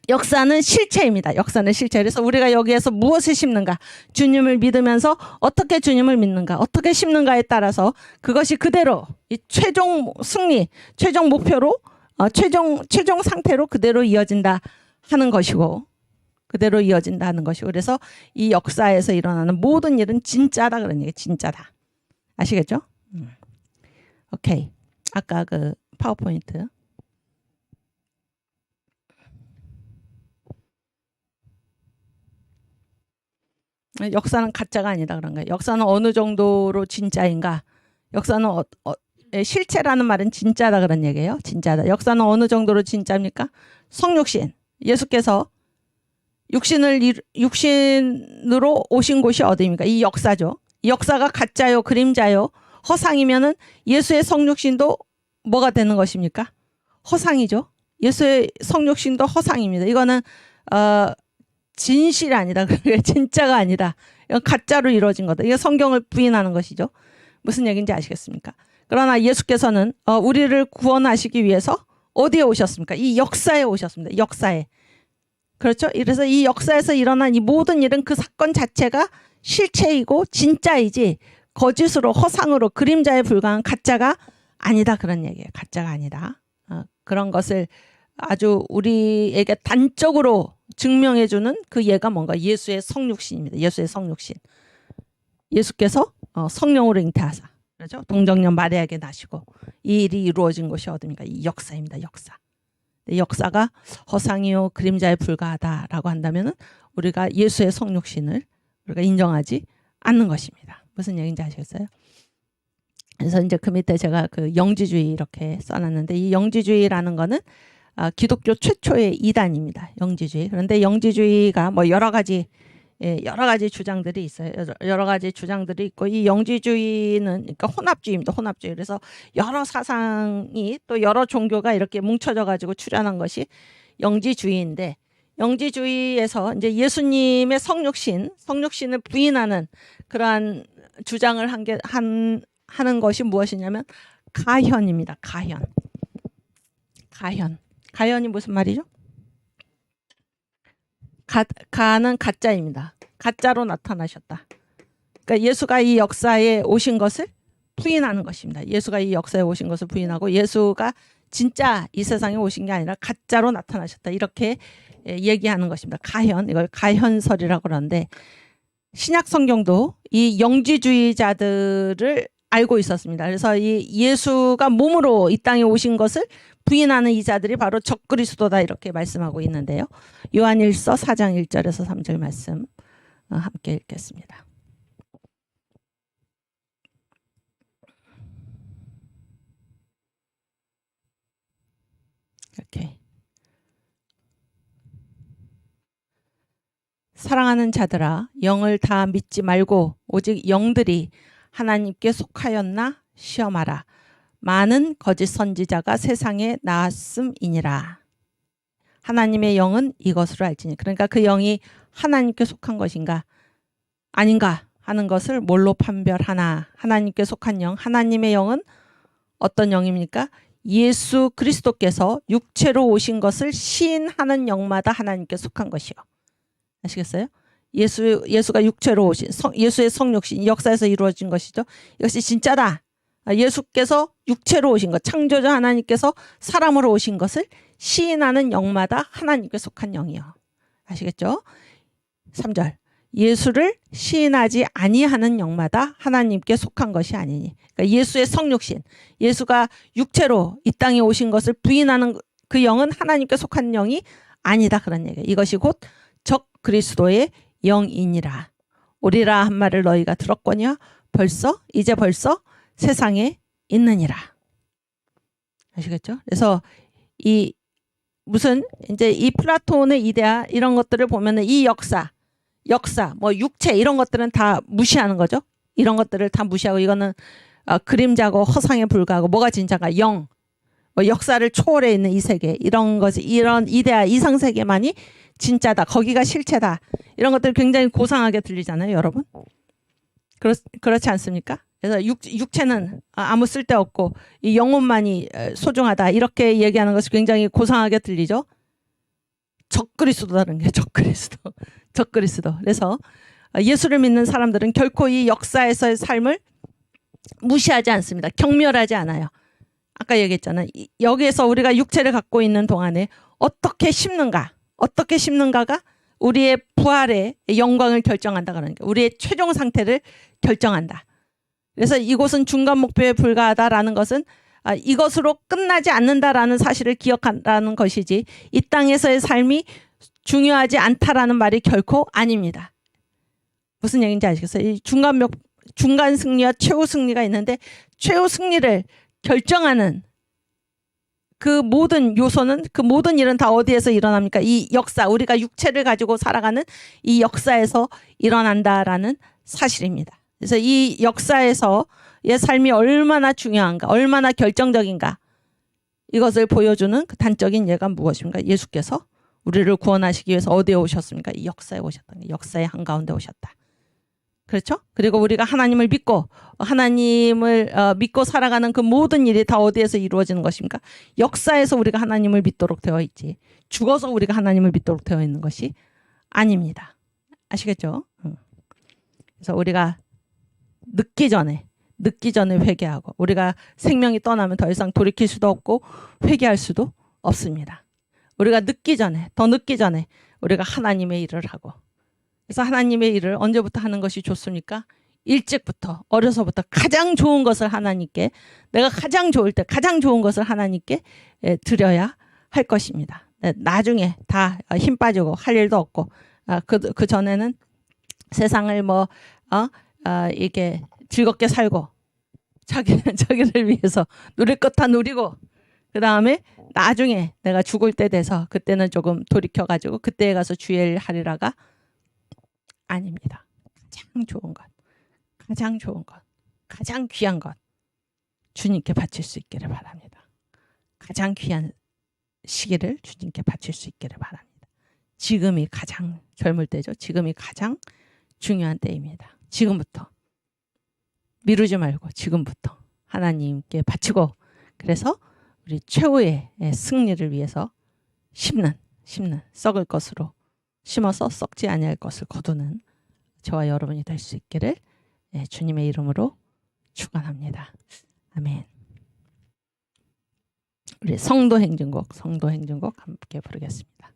S1: 역사는 실체입니다. 역사는 실체. 그래서 우리가 여기에서 무엇을 심는가, 주님을 믿으면서 어떻게 주님을 믿는가, 어떻게 심는가에 따라서 그것이 그대로 이 최종 승리, 최종 목표로 최종 상태로 그대로 이어진다 하는 것이고, 그래서 이 역사에서 일어나는 모든 일은 진짜다 그런 얘기. 진짜다. 아시겠죠? 오케이. 아까 그 파워포인트. 역사는 가짜가 아니다 그런 거예요. 역사는 어느 정도로 진짜인가? 역사는 실체라는 말은 진짜다 그런 얘기예요. 진짜다. 역사는 어느 정도로 진짜입니까? 성육신. 예수께서 육신으로 오신 곳이 어디입니까? 이 역사죠. 이 역사가 가짜요, 그림자요, 허상이면은 예수의 성육신도 뭐가 되는 것입니까? 허상이죠. 예수의 성육신도 허상입니다. 이거는 진실이 아니다. 진짜가 아니다. 이건 가짜로 이루어진 거다. 이게 성경을 부인하는 것이죠. 무슨 얘기인지 아시겠습니까? 그러나 예수께서는 우리를 구원하시기 위해서 어디에 오셨습니까? 이 역사에 오셨습니다. 역사에. 그렇죠? 그래서 이 역사에서 일어난 이 모든 일은 그 사건 자체가 실체이고 진짜이지 거짓으로 허상으로 그림자에 불과한 가짜가 아니다 그런 얘기예요. 가짜가 아니다. 그런 것을 아주 우리에게 단적으로 증명해주는 그 예가 뭔가 예수의 성육신입니다. 예수의 성육신. 예수께서 성령으로 잉태하사 그렇죠? 동정녀 마리아에게 나시고 이 일이 이루어진 것이 어디입니까? 이 역사입니다. 역사. 역사가 허상이요 그림자에 불과하다라고 한다면은 우리가 예수의 성육신을 우리가 인정하지 않는 것입니다. 무슨 얘기인지 아시겠어요? 그래서 이제 그 밑에 제가 그 영지주의 이렇게 써놨는데 이 영지주의라는 거는 기독교 최초의 이단입니다. 영지주의. 그런데 영지주의가 뭐 여러 가지 주장들이 있어요. 여러 가지 주장들이 있고 이 영지주의는 그러니까 혼합주의입니다. 혼합주의. 그래서 여러 사상이 또 여러 종교가 이렇게 뭉쳐져 가지고 출현한 것이 영지주의인데 영지주의에서 이제 예수님의 성육신을 부인하는 그러한 주장을 하는 것이 무엇이냐면 가현입니다. 가현이 무슨 말이죠? 가는 가짜입니다. 가짜로 나타나셨다. 그러니까 예수가 이 역사에 오신 것을 부인하는 것입니다. 예수가 이 역사에 오신 것을 부인하고 예수가 진짜 이 세상에 오신 게 아니라 가짜로 나타나셨다. 이렇게 얘기하는 것입니다. 이걸 가현설이라고 그러는데 신약 성경도 이 영지주의자들을 알고 있었습니다. 그래서 이 예수가 몸으로 이 땅에 오신 것을 부인하는 이 자들이 바로 적그리스도다 이렇게 말씀하고 있는데요. 요한일서 4장 1절에서 3절 말씀 함께 읽겠습니다. 이렇게 사랑하는 자들아 영을 다 믿지 말고 오직 영들이 하나님께 속하였나 시험하라. 많은 거짓 선지자가 세상에 나왔음이니라. 하나님의 영은 이것으로 알지니. 그러니까 그 영이 하나님께 속한 것인가 아닌가 하는 것을 뭘로 판별하나. 하나님께 속한 영. 하나님의 영은 어떤 영입니까? 예수 그리스도께서 육체로 오신 것을 시인하는 영마다 하나님께 속한 것이요. 아시겠어요? 예수가 육체로 오신 예수의 성육신 역사에서 이루어진 것이죠. 이것이 진짜다. 예수께서 육체로 오신 것, 창조자 하나님께서 사람으로 오신 것을 시인하는 영마다 하나님께 속한 영이요. 아시겠죠? 3절. 예수를 시인하지 아니하는 영마다 하나님께 속한 것이 아니니. 그러니까 예수의 성육신, 예수가 육체로 이 땅에 오신 것을 부인하는 그 영은 하나님께 속한 영이 아니다 그런 얘기예요. 이것이 곧 적 그리스도의 영이니라. 오리라 한 말을 너희가 들었거냐? 이제 벌써 세상에 있느니라. 아시겠죠? 그래서 이 플라톤의 이데아 이런 것들을 보면은 이 역사, 뭐 육체 이런 것들은 다 무시하는 거죠. 이런 것들을 다 무시하고 이거는 그림자고 허상에 불과하고 뭐가 진짜가 뭐 역사를 초월해 있는 이 세계 이런 이데아 이상 세계만이 진짜다. 거기가 실체다. 이런 것들 굉장히 고상하게 들리잖아요, 여러분. 그렇지 않습니까? 그래서 육체는 아무 쓸데없고 이 영혼만이 소중하다. 이렇게 얘기하는 것이 굉장히 고상하게 들리죠. 적그리스도라는 게 적그리스도. 그래서 예수를 믿는 사람들은 결코 이 역사에서의 삶을 무시하지 않습니다. 경멸하지 않아요. 아까 얘기했잖아요. 여기에서 우리가 육체를 갖고 있는 동안에 어떻게 심는가가 우리의 부활의 영광을 결정한다 그러니까 우리의 최종 상태를 결정한다. 그래서 이곳은 중간 목표에 불과하다라는 것은 이것으로 끝나지 않는다라는 사실을 기억한다는 것이지 이 땅에서의 삶이 중요하지 않다라는 말이 결코 아닙니다. 무슨 얘기인지 아시겠어요? 이 중간 승리와 최후 승리가 있는데 최후 승리를 결정하는 그 모든 요소는, 그 모든 일은 다 어디에서 일어납니까? 이 역사, 우리가 육체를 가지고 살아가는 이 역사에서 일어난다라는 사실입니다. 그래서 이 역사에서의 삶이 얼마나 중요한가, 얼마나 결정적인가, 이것을 보여주는 그 단적인 예가 무엇입니까? 예수께서 우리를 구원하시기 위해서 어디에 오셨습니까? 이 역사에 오셨다. 역사의 한가운데 오셨다. 그렇죠? 그리고 우리가 하나님을 믿고 믿고 살아가는 그 모든 일이 다 어디에서 이루어지는 것입니까? 역사에서 우리가 하나님을 믿도록 되어 있지, 죽어서 우리가 하나님을 믿도록 되어 있는 것이 아닙니다. 아시겠죠? 그래서 우리가 늦기 전에 회개하고, 우리가 생명이 떠나면 더 이상 돌이킬 수도 없고 회개할 수도 없습니다. 우리가 더 늦기 전에 우리가 하나님의 일을 하고, 그래서 하나님의 일을 언제부터 하는 것이 좋습니까? 일찍부터, 어려서부터 가장 좋은 것을 하나님께, 내가 가장 좋을 때 가장 좋은 것을 하나님께 드려야 할 것입니다. 나중에 다 힘 빠지고 할 일도 없고, 그 전에는 세상을 이게 즐겁게 살고 자기를 위해서 누릴 것 다 누리고, 그 다음에 나중에 내가 죽을 때 돼서 그때는 조금 돌이켜가지고 그때에 가서 주의 일 하리라가 아닙니다. 가장 좋은 것, 가장 귀한 것 주님께 바칠 수 있기를 바랍니다. 가장 귀한 시기를 주님께 바칠 수 있기를 바랍니다. 지금이 가장 젊을 때죠. 지금이 가장 중요한 때입니다. 지금부터 미루지 말고 지금부터 하나님께 바치고, 그래서 우리 최후의 승리를 위해서 심는 썩을 것으로 심어서 썩지 아니할 것을 거두는 저와 여러분이 될 수 있기를 주님의 이름으로 축원합니다. 아멘. 우리 성도 행진곡 함께 부르겠습니다.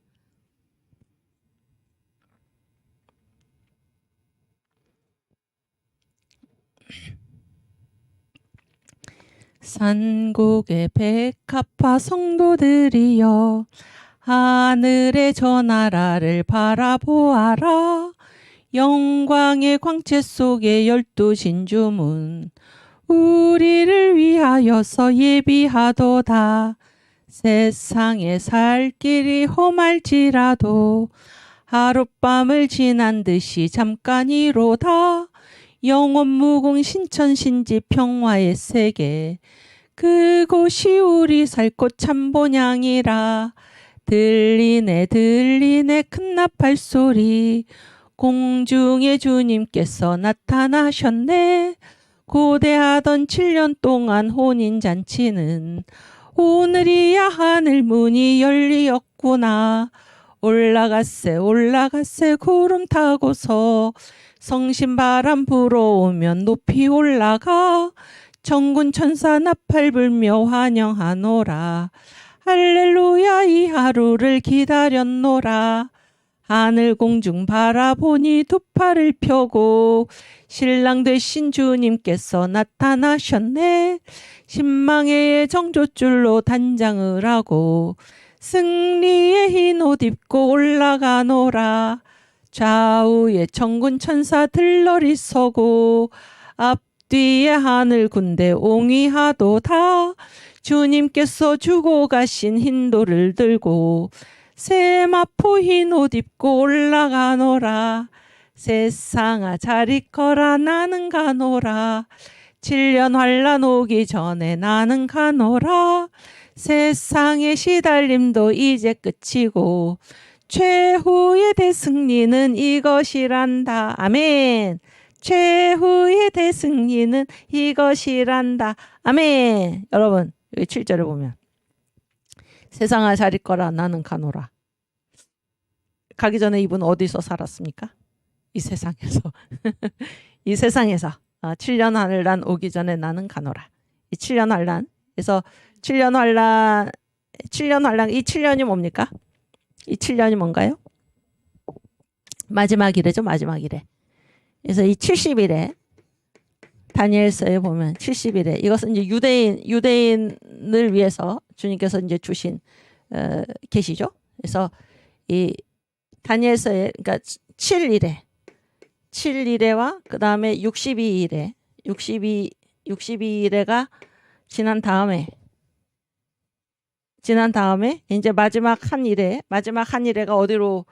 S1: 산곡의 백합화 성도들이여, 하늘의 저 나라를 바라보아라. 영광의 광채 속에 12 진주문 우리를 위하여서 예비하도다. 세상에 살 길이 험할지라도 하룻밤을 지난 듯이 잠깐이로다. 영원 무궁 신천 신지 평화의 세계, 그곳이 우리 살 곳 참본향이라. 들리네 큰 나팔 소리, 공중에 주님께서 나타나셨네. 고대하던 7년 동안 혼인잔치는 오늘이야 하늘 문이 열리었구나. 올라갔세 구름 타고서 성신바람 불어오면 높이 올라가. 천군 천사 나팔 불며 환영하노라. 할렐루야 이 하루를 기다렸노라. 하늘 공중 바라보니 두 팔을 펴고 신랑 되신 주님께서 나타나셨네. 신망의 정조줄로 단장을 하고 승리의 흰 옷 입고 올라가노라. 좌우에 천군 천사 들러리 서고 앞뒤에 하늘 군대 옹위하도다. 주님께서 주고 가신 흰 돌을 들고 세마포 흰 옷 입고 올라가노라. 세상아 잘 있거라 나는 가노라. 7년 환란 오기 전에 나는 가노라. 세상의 시달림도 이제 끝이고 최후의 대승리는 이것이란다. 아멘. 최후의 대승리는 이것이란다. 아멘. 여러분 여기 7절을 보면 세상아 잘 있거라 나는 가노라. 가기 전에 이분 어디서 살았습니까? 이 세상에서. 이 세상에서 7년 환란 오기 전에 나는 가노라. 이 7년 환란. 그래서 7년 환란 이 7년이 뭡니까? 이 7년이 뭔가요? 마지막 이래죠. 마지막 이래. 그래서 이 70일에 다니엘서에 보면 70일에 이것은 이제 유대인을 위해서 주님께서 이제 주신 계시죠. 그래서 이 다니엘서에 그러니까 7일에 7일에와 그 다음에 62일에 62일에가 지난 다음에 이제 마지막 한 일에가 어디로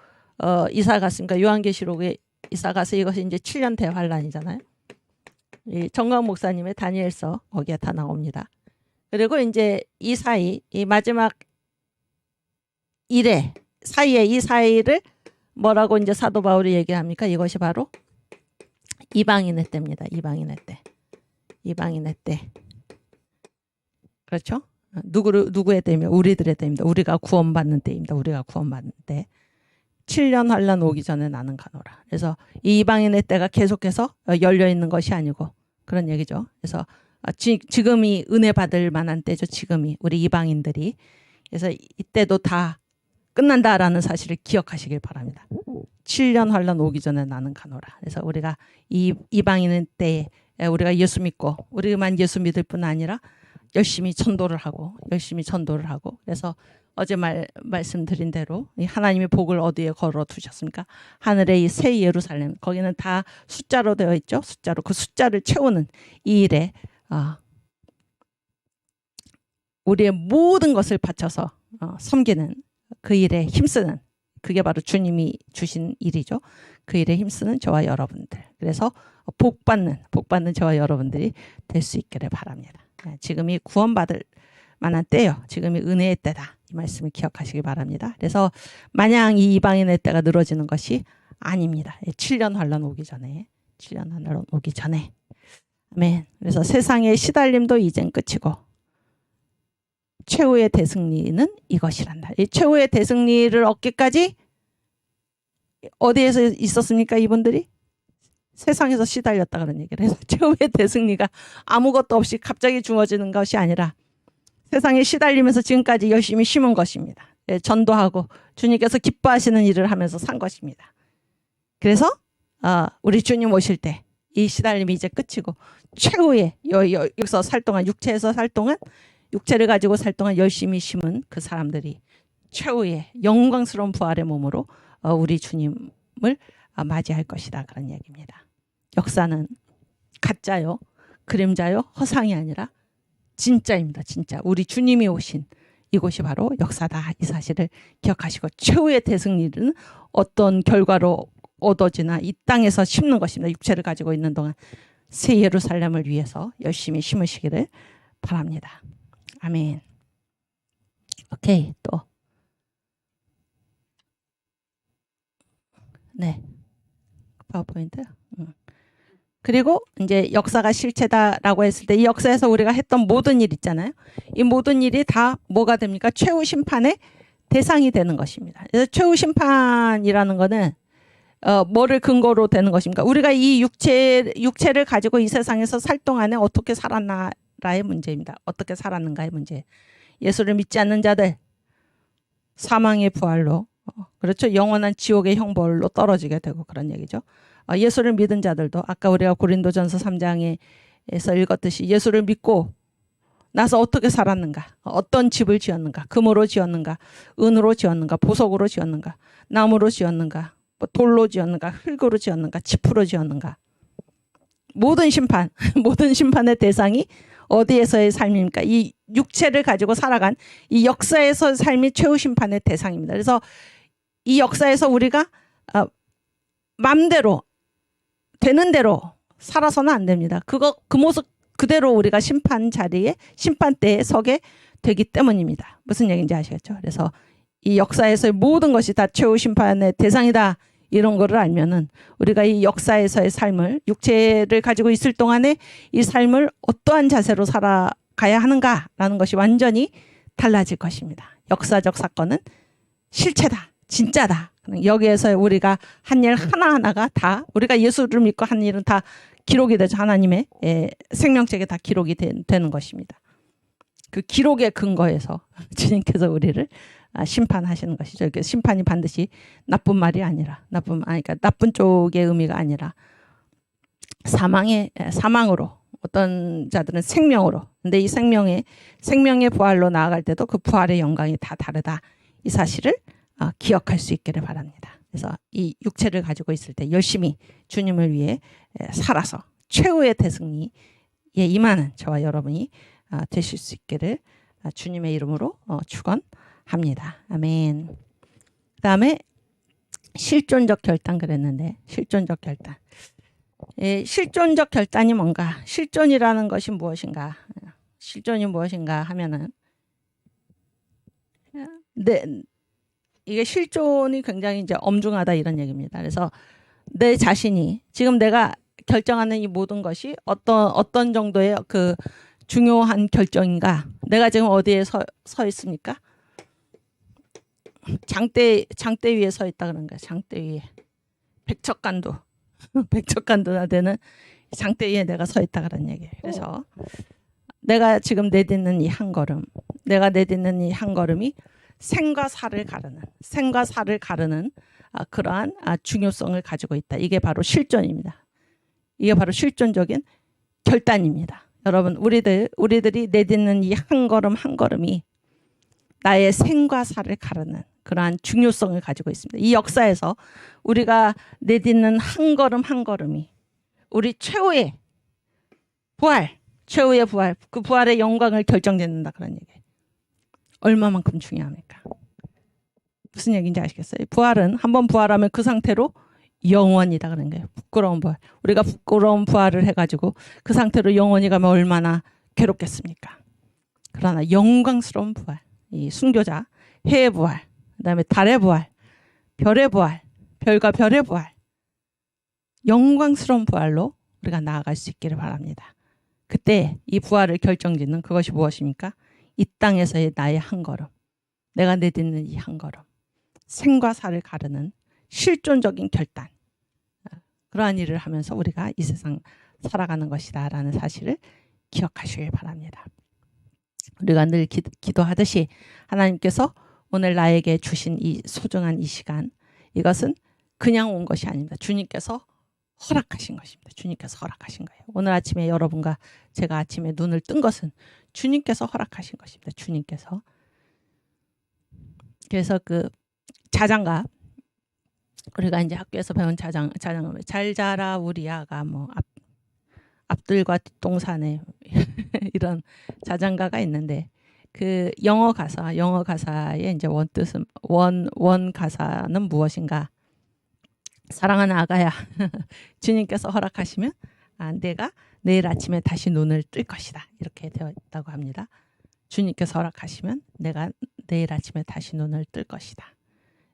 S1: 이사 갔습니까? 요한계시록에 이사 가서 이것이 이제 7년 대환란이잖아요. 이 정광 목사님의 다니엘서 거기에 다 나옵니다. 그리고 이제 이 사이 이 마지막 일에 사이에 이 사이를 뭐라고 이제 사도 바울이 얘기합니까? 이것이 바로 이방인의 때입니다. 이방인의 때. 그렇죠? 누구의 때입니다. 우리들의 때입니다. 우리가 구원받는 때입니다. 우리가 구원받는 때. 7년 환란 오기 전에 나는 가노라. 그래서 이 이방인의 때가 계속해서 열려 있는 것이 아니고 그런 얘기죠. 그래서 지금이 은혜 받을 만한 때죠. 지금이 우리 이방인들이. 그래서 이때도 다 끝난다라는 사실을 기억하시길 바랍니다. 7년 환란 오기 전에 나는 가노라. 그래서 우리가 이 이방인의 때에 우리가 예수 믿고 우리만 예수 믿을 뿐 아니라 열심히 전도를 하고 그래서 어제 말씀드린 대로 하나님의 복을 어디에 걸어 두셨습니까? 하늘의 이 새 예루살렘, 거기는 다 숫자로 되어 있죠. 숫자로 그 숫자를 채우는 이 일에 우리의 모든 것을 바쳐서 섬기는 그 일에 힘쓰는, 그게 바로 주님이 주신 일이죠. 그 일에 힘쓰는 저와 여러분들, 그래서 복받는 저와 여러분들이 될 수 있기를 바랍니다. 지금이 구원받을 만한 때요. 지금이 은혜의 때다. 이 말씀을 기억하시기 바랍니다. 그래서 마냥 이 이방인의 때가 늘어지는 것이 아닙니다. 7년 환란 오기 전에. 아멘. 그래서 세상의 시달림도 이젠 끝이고 최후의 대승리는 이것이란다. 이 최후의 대승리를 얻기까지 어디에서 있었습니까? 이분들이? 세상에서 시달렸다 그런 얘기를 해서 최후의 대승리가 아무것도 없이 갑자기 주어지는 것이 아니라 세상에 시달리면서 지금까지 열심히 심은 것입니다. 전도하고 주님께서 기뻐하시는 일을 하면서 산 것입니다. 그래서 우리 주님 오실 때 이 시달림이 이제 끝이고 최후의 여기서 살 동안 육체에서 살 동안 육체를 가지고 살 동안 열심히 심은 그 사람들이 최후의 영광스러운 부활의 몸으로 우리 주님을 맞이할 것이다 그런 얘기입니다. 역사는 가짜요, 그림자요, 허상이 아니라 진짜입니다. 진짜 우리 주님이 오신 이곳이 바로 역사다. 이 사실을 기억하시고 최후의 대승리는 어떤 결과로 얻어지나 이 땅에서 심는 것입니다. 육체를 가지고 있는 동안 새 예루살렘을 위해서 열심히 심으시기를 바랍니다. 아멘. 오케이. 또 네, 파워포인트. 그리고 이제 역사가 실체다라고 했을 때 이 역사에서 우리가 했던 모든 일 있잖아요. 이 모든 일이 다 뭐가 됩니까? 최후 심판의 대상이 되는 것입니다. 그래서 최후 심판이라는 거는 뭐를 근거로 되는 것입니까? 우리가 이 육체를 가지고 이 세상에서 살 동안에 어떻게 살았나라의 문제입니다. 어떻게 살았는가의 문제. 예수를 믿지 않는 자들 사망의 부활로 그렇죠. 영원한 지옥의 형벌로 떨어지게 되고 그런 얘기죠. 예수를 믿은 자들도 아까 우리가 고린도전서 3장에서 읽었듯이 예수를 믿고 나서 어떻게 살았는가, 어떤 집을 지었는가, 금으로 지었는가, 은으로 지었는가, 보석으로 지었는가, 나무로 지었는가, 돌로 지었는가, 흙으로 지었는가, 지푸로 지었는가. 모든 심판의 대상이 어디에서의 삶입니까? 이 육체를 가지고 살아간 이 역사에서의 삶이 최후 심판의 대상입니다. 그래서 이 역사에서 우리가 맘대로 되는 대로 살아서는 안 됩니다. 그 모습 그대로 우리가 심판 자리에 심판대에 서게 되기 때문입니다. 무슨 얘기인지 아시겠죠? 그래서 이 역사에서의 모든 것이 다 최후 심판의 대상이다. 이런 거를 알면은 우리가 이 역사에서의 삶을 육체를 가지고 있을 동안에 이 삶을 어떠한 자세로 살아가야 하는가라는 것이 완전히 달라질 것입니다. 역사적 사건은 실체다. 진짜다. 여기에서 우리가 한 일 하나하나가 다 우리가 예수를 믿고 한 일은 다 기록이 되죠. 하나님의 생명책에 다 기록이 되는 것입니다. 그 기록의 근거에서 주님께서 우리를 심판하시는 것이죠. 심판이 반드시 나쁜 말이 아니라 그러니까 나쁜 쪽의 의미가 아니라 사망으로 어떤 자들은 생명으로. 근데 이 생명의 부활로 나아갈 때도 그 부활의 영광이 다 다르다. 이 사실을 기억할 수 있기를 바랍니다. 그래서 이 육체를 가지고 있을 때 열심히 주님을 위해 살아서 최후의 대승리에 임하는 저와 여러분이 되실 수 있기를 주님의 이름으로 축원합니다. 아멘. 그 다음에 실존적 결단 그랬는데 실존적 결단. 실존적 결단이 뭔가? 실존이라는 것이 무엇인가? 실존이 무엇인가 하면은 이게 실존이 굉장히 이제 엄중하다 이런 얘기입니다. 그래서 내 자신이 지금 내가 결정하는 이 모든 것이 어떤 정도의 그 중요한 결정인가? 내가 지금 어디에 서 있습니까? 장대 위에 서 있다 그런 거야. 장대 위에 백척간도나 되는 장대 위에 내가 서 있다 그런 얘기예요. 그래서 내가 지금 내딛는 이 한 걸음, 내가 내딛는 이 한 걸음이 생과 사를 가르는 그러한 중요성을 가지고 있다. 이게 바로 실존입니다. 이게 바로 실존적인 결단입니다. 여러분, 우리들이 내딛는 이 한 걸음 한 걸음이 나의 생과 사를 가르는 그러한 중요성을 가지고 있습니다. 이 역사에서 우리가 내딛는 한 걸음 한 걸음이 우리 최후의 부활, 그 부활의 영광을 결정짓는다 그런 얘기예요. 얼마만큼 중요합니까? 무슨 얘기인지 아시겠어요? 부활은 한번 부활하면 그 상태로 영원이다 그런 거예요. 부끄러운 부활. 우리가 부끄러운 부활을 해가지고 그 상태로 영원히 가면 얼마나 괴롭겠습니까? 그러나 영광스러운 부활, 이 순교자, 해의 부활, 그 다음에 달의 부활, 별의 부활, 별과 별의 부활, 영광스러운 부활로 우리가 나아갈 수 있기를 바랍니다. 그때 이 부활을 결정짓는 그것이 무엇입니까? 이 땅에서의 나의 한 걸음, 내가 내딛는 이 한 걸음, 생과 사를 가르는 실존적인 결단, 그러한 일을 하면서 우리가 이 세상 살아가는 것이다 라는 사실을 기억하시길 바랍니다. 우리가 늘 기도하듯이 하나님께서 오늘 나에게 주신 이 소중한 이 시간, 이것은 그냥 온 것이 아닙니다. 주님께서 허락하신 것입니다. 주님께서 허락하신 거예요. 오늘 아침에 여러분과 제가 아침에 눈을 뜬 것은 주님께서 허락하신 것입니다. 주님께서. 그래서 그 자장가, 우리가 이제 학교에서 배운 자장가, 잘 자라 우리 아가 뭐 앞들과 뒷동산에 이런 자장가가 있는데, 그 영어 가사의 이제 원 가사는 무엇인가? 사랑하는 아가야, 주님께서 허락하시면 내가 내일 아침에 다시 눈을 뜰 것이다. 이렇게 되어 있다고 합니다. 주님께서 허락하시면 내가 내일 아침에 다시 눈을 뜰 것이다.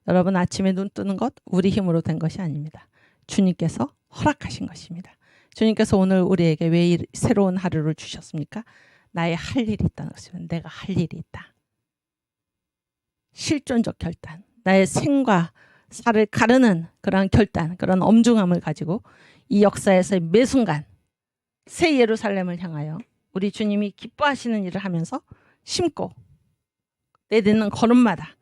S1: 여러분, 아침에 눈 뜨는 것 우리 힘으로 된 것이 아닙니다. 주님께서 허락하신 것입니다. 주님께서 오늘 우리에게 왜 새로운 하루를 주셨습니까? 나의 할 일이 있다는 것입니다. 내가 할 일이 있다. 실존적 결단, 나의 생과 사를 가르는 그런 결단, 그런 엄중함을 가지고 이 역사에서의 매 순간 새 예루살렘을 향하여 우리 주님이 기뻐하시는 일을 하면서 심고, 내딛는 걸음마다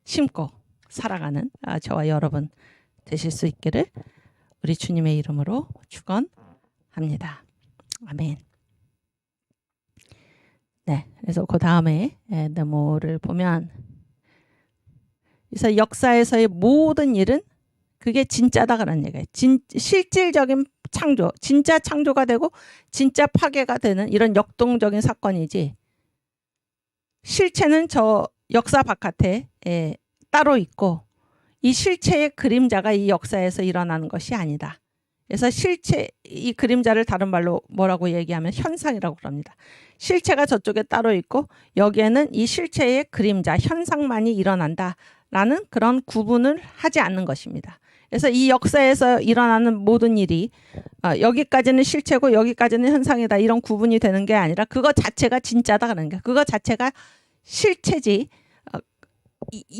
S1: 심고 살아가는 저와 여러분 되실 수 있기를 우리 주님의 이름으로 축원합니다. 아멘. 네, 그래서 그 다음에 네모를 보면, 그래서 역사에서의 모든 일은 그게 진짜다 그런 얘기예요. 실질적인 창조, 진짜 창조가 되고 진짜 파괴가 되는 이런 역동적인 사건이지, 실체는 저 역사 바깥에 따로 있고 이 실체의 그림자가 이 역사에서 일어나는 것이 아니다. 그래서 실체, 이 그림자를 다른 말로 뭐라고 얘기하면 현상이라고 그럽니다. 실체가 저쪽에 따로 있고 여기에는 이 실체의 그림자, 현상만이 일어난다라는 그런 구분을 하지 않는 것입니다. 그래서 이 역사에서 일어나는 모든 일이 여기까지는 실체고 여기까지는 현상이다, 이런 구분이 되는 게 아니라 그거 자체가 진짜다 그러는 거예요. 그거 자체가 실체지,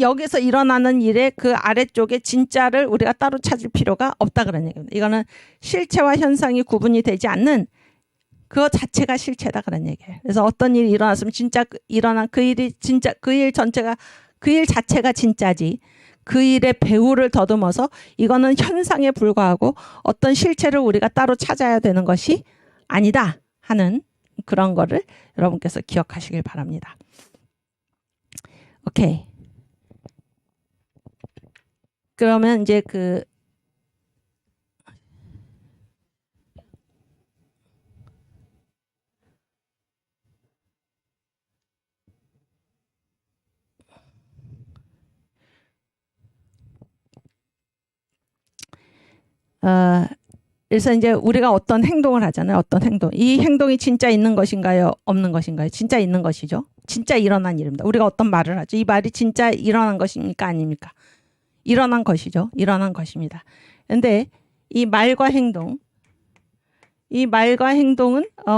S1: 여기서 일어나는 일의 그 아래쪽에 진짜를 우리가 따로 찾을 필요가 없다 그런 얘기입니다. 이거는 실체와 현상이 구분이 되지 않는 그거 자체가 실체다 그런 얘기예요. 그래서 어떤 일이 일어났으면 진짜 일어난 그 일이 진짜, 그 일 전체가, 그 일 자체가 진짜지, 그 일의 배후를 더듬어서 이거는 현상에 불과하고 어떤 실체를 우리가 따로 찾아야 되는 것이 아니다 하는 그런 거를 여러분께서 기억하시길 바랍니다. 오케이. 그러면 이제 그 그래서 이제 우리가 어떤 행동을 하잖아요. 어떤 행동. 이 행동이 진짜 있는 것인가요? 없는 것인가요? 진짜 있는 것이죠. 진짜 일어난 일입니다. 우리가 어떤 말을 하죠. 이 말이 진짜 일어난 것입니까? 아닙니까? 일어난 것이죠. 일어난 것입니다. 근데 이 말과 행동은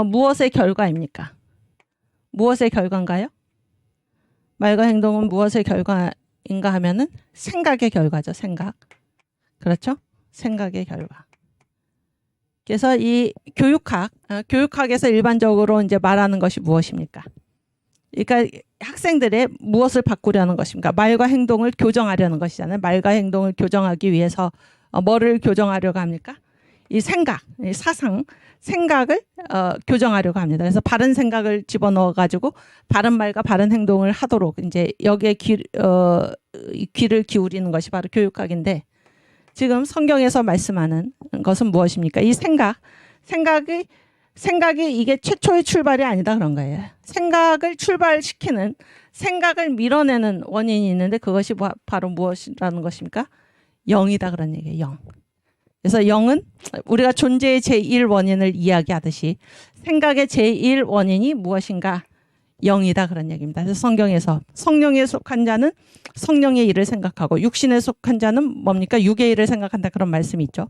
S1: 무엇의 결과입니까? 무엇의 결과인가요? 말과 행동은 무엇의 결과인가 하면은 생각의 결과죠. 생각. 그렇죠? 생각의 결과. 그래서 이 교육학에서 일반적으로 이제 말하는 것이 무엇입니까? 그러니까 학생들의 무엇을 바꾸려는 것입니까? 말과 행동을 교정하려는 것이잖아요. 말과 행동을 교정하기 위해서 뭐를 교정하려고 합니까? 이 생각, 이 사상, 생각을 교정하려고 합니다. 그래서 바른 생각을 집어넣어 가지고 바른 말과 바른 행동을 하도록 이제 여기에 귀를 기울이는 것이 바로 교육학인데, 지금 성경에서 말씀하는 것은 무엇입니까? 이 생각이 이게 최초의 출발이 아니다 그런 거예요. 생각을 출발시키는, 생각을 밀어내는 원인이 있는데 그것이 바로 무엇이라는 것입니까? 영이다 그런 얘기예요. 영. 그래서 영은 우리가 존재의 제1원인을 이야기하듯이 생각의 제1원인이 무엇인가? 영이다 그런 얘기입니다. 그래서 성경에서 성령에 속한 자는 성령의 일을 생각하고 육신에 속한 자는 뭡니까? 육의 일을 생각한다 그런 말씀이 있죠.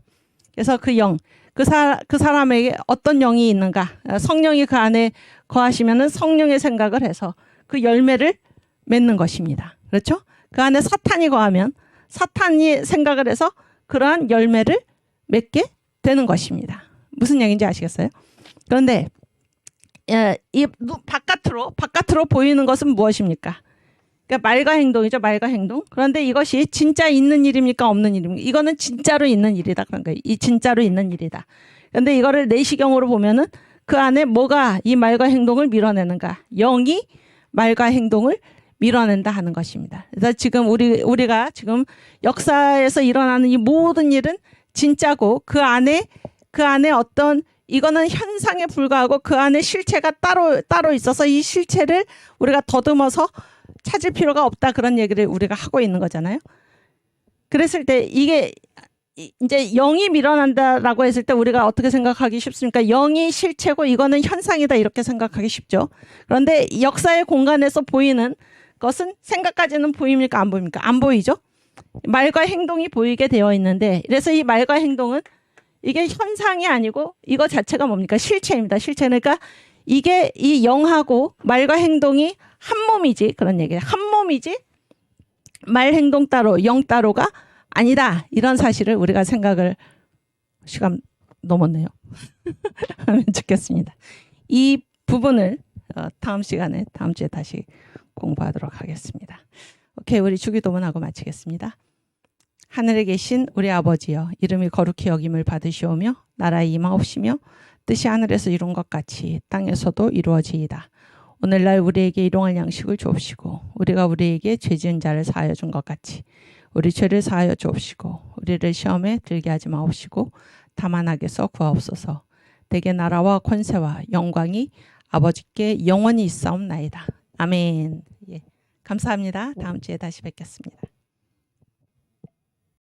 S1: 그래서 그 영, 그 사람에게 어떤 영이 있는가? 성령이 그 안에 거하시면은 성령의 생각을 해서 그 열매를 맺는 것입니다. 그렇죠? 그 안에 사탄이 거하면 사탄이 생각을 해서 그러한 열매를 맺게 되는 것입니다. 무슨 얘기인지 아시겠어요? 그런데 이 바깥으로 보이는 것은 무엇입니까? 그러니까 말과 행동이죠. 말과 행동. 그런데 이것이 진짜 있는 일입니까? 없는 일입니까? 이거는 진짜로 있는 일이다. 그런 거예요. 이 진짜로 있는 일이다. 그런데 이거를 내시경으로 보면은 그 안에 뭐가 이 말과 행동을 밀어내는가? 영이 말과 행동을 밀어낸다 하는 것입니다. 그래서 지금 우리가 지금 역사에서 일어나는 이 모든 일은 진짜고 그 안에 어떤 이거는 현상에 불과하고 그 안에 실체가 따로 있어서 이 실체를 우리가 더듬어서 찾을 필요가 없다 그런 얘기를 우리가 하고 있는 거잖아요. 그랬을 때 이게 이제 영이 밀어난다라고 했을 때 우리가 어떻게 생각하기 쉽습니까? 영이 실체고 이거는 현상이다 이렇게 생각하기 쉽죠. 그런데 역사의 공간에서 보이는 것은 생각까지는 보입니까? 안 보입니까? 안 보이죠. 말과 행동이 보이게 되어 있는데, 그래서 이 말과 행동은 이게 현상이 아니고 이거 자체가 뭡니까? 실체입니다. 실체는 그러니까 이게 이 영하고 말과 행동이 한 몸이지 그런 얘기예요. 한 몸이지 말 행동 따로 영 따로가 아니다. 이런 사실을 우리가 생각을 시간 넘었네요. 하면 좋겠습니다. 이 부분을 다음 시간에 다음 주에 다시 공부하도록 하겠습니다. 오케이, 우리 주기도문하고 마치겠습니다. 하늘에 계신 우리 아버지여, 이름이 거룩히 여김을 받으시오며 나라의 임하옵시며 뜻이 하늘에서 이룬 것 같이 땅에서도 이루어지이다. 오늘날 우리에게 일용할 양식을 주옵시고 우리가 우리에게 죄 지은 자를 사하여 준 것 같이 우리 죄를 사하여 주옵시고 우리를 시험에 들게 하지 마옵시고 다만 악에서 구하옵소서. 대개 나라와 권세와 영광이 아버지께 영원히 있사옵나이다. 아멘. 예, 감사합니다. 다음 주에 다시 뵙겠습니다.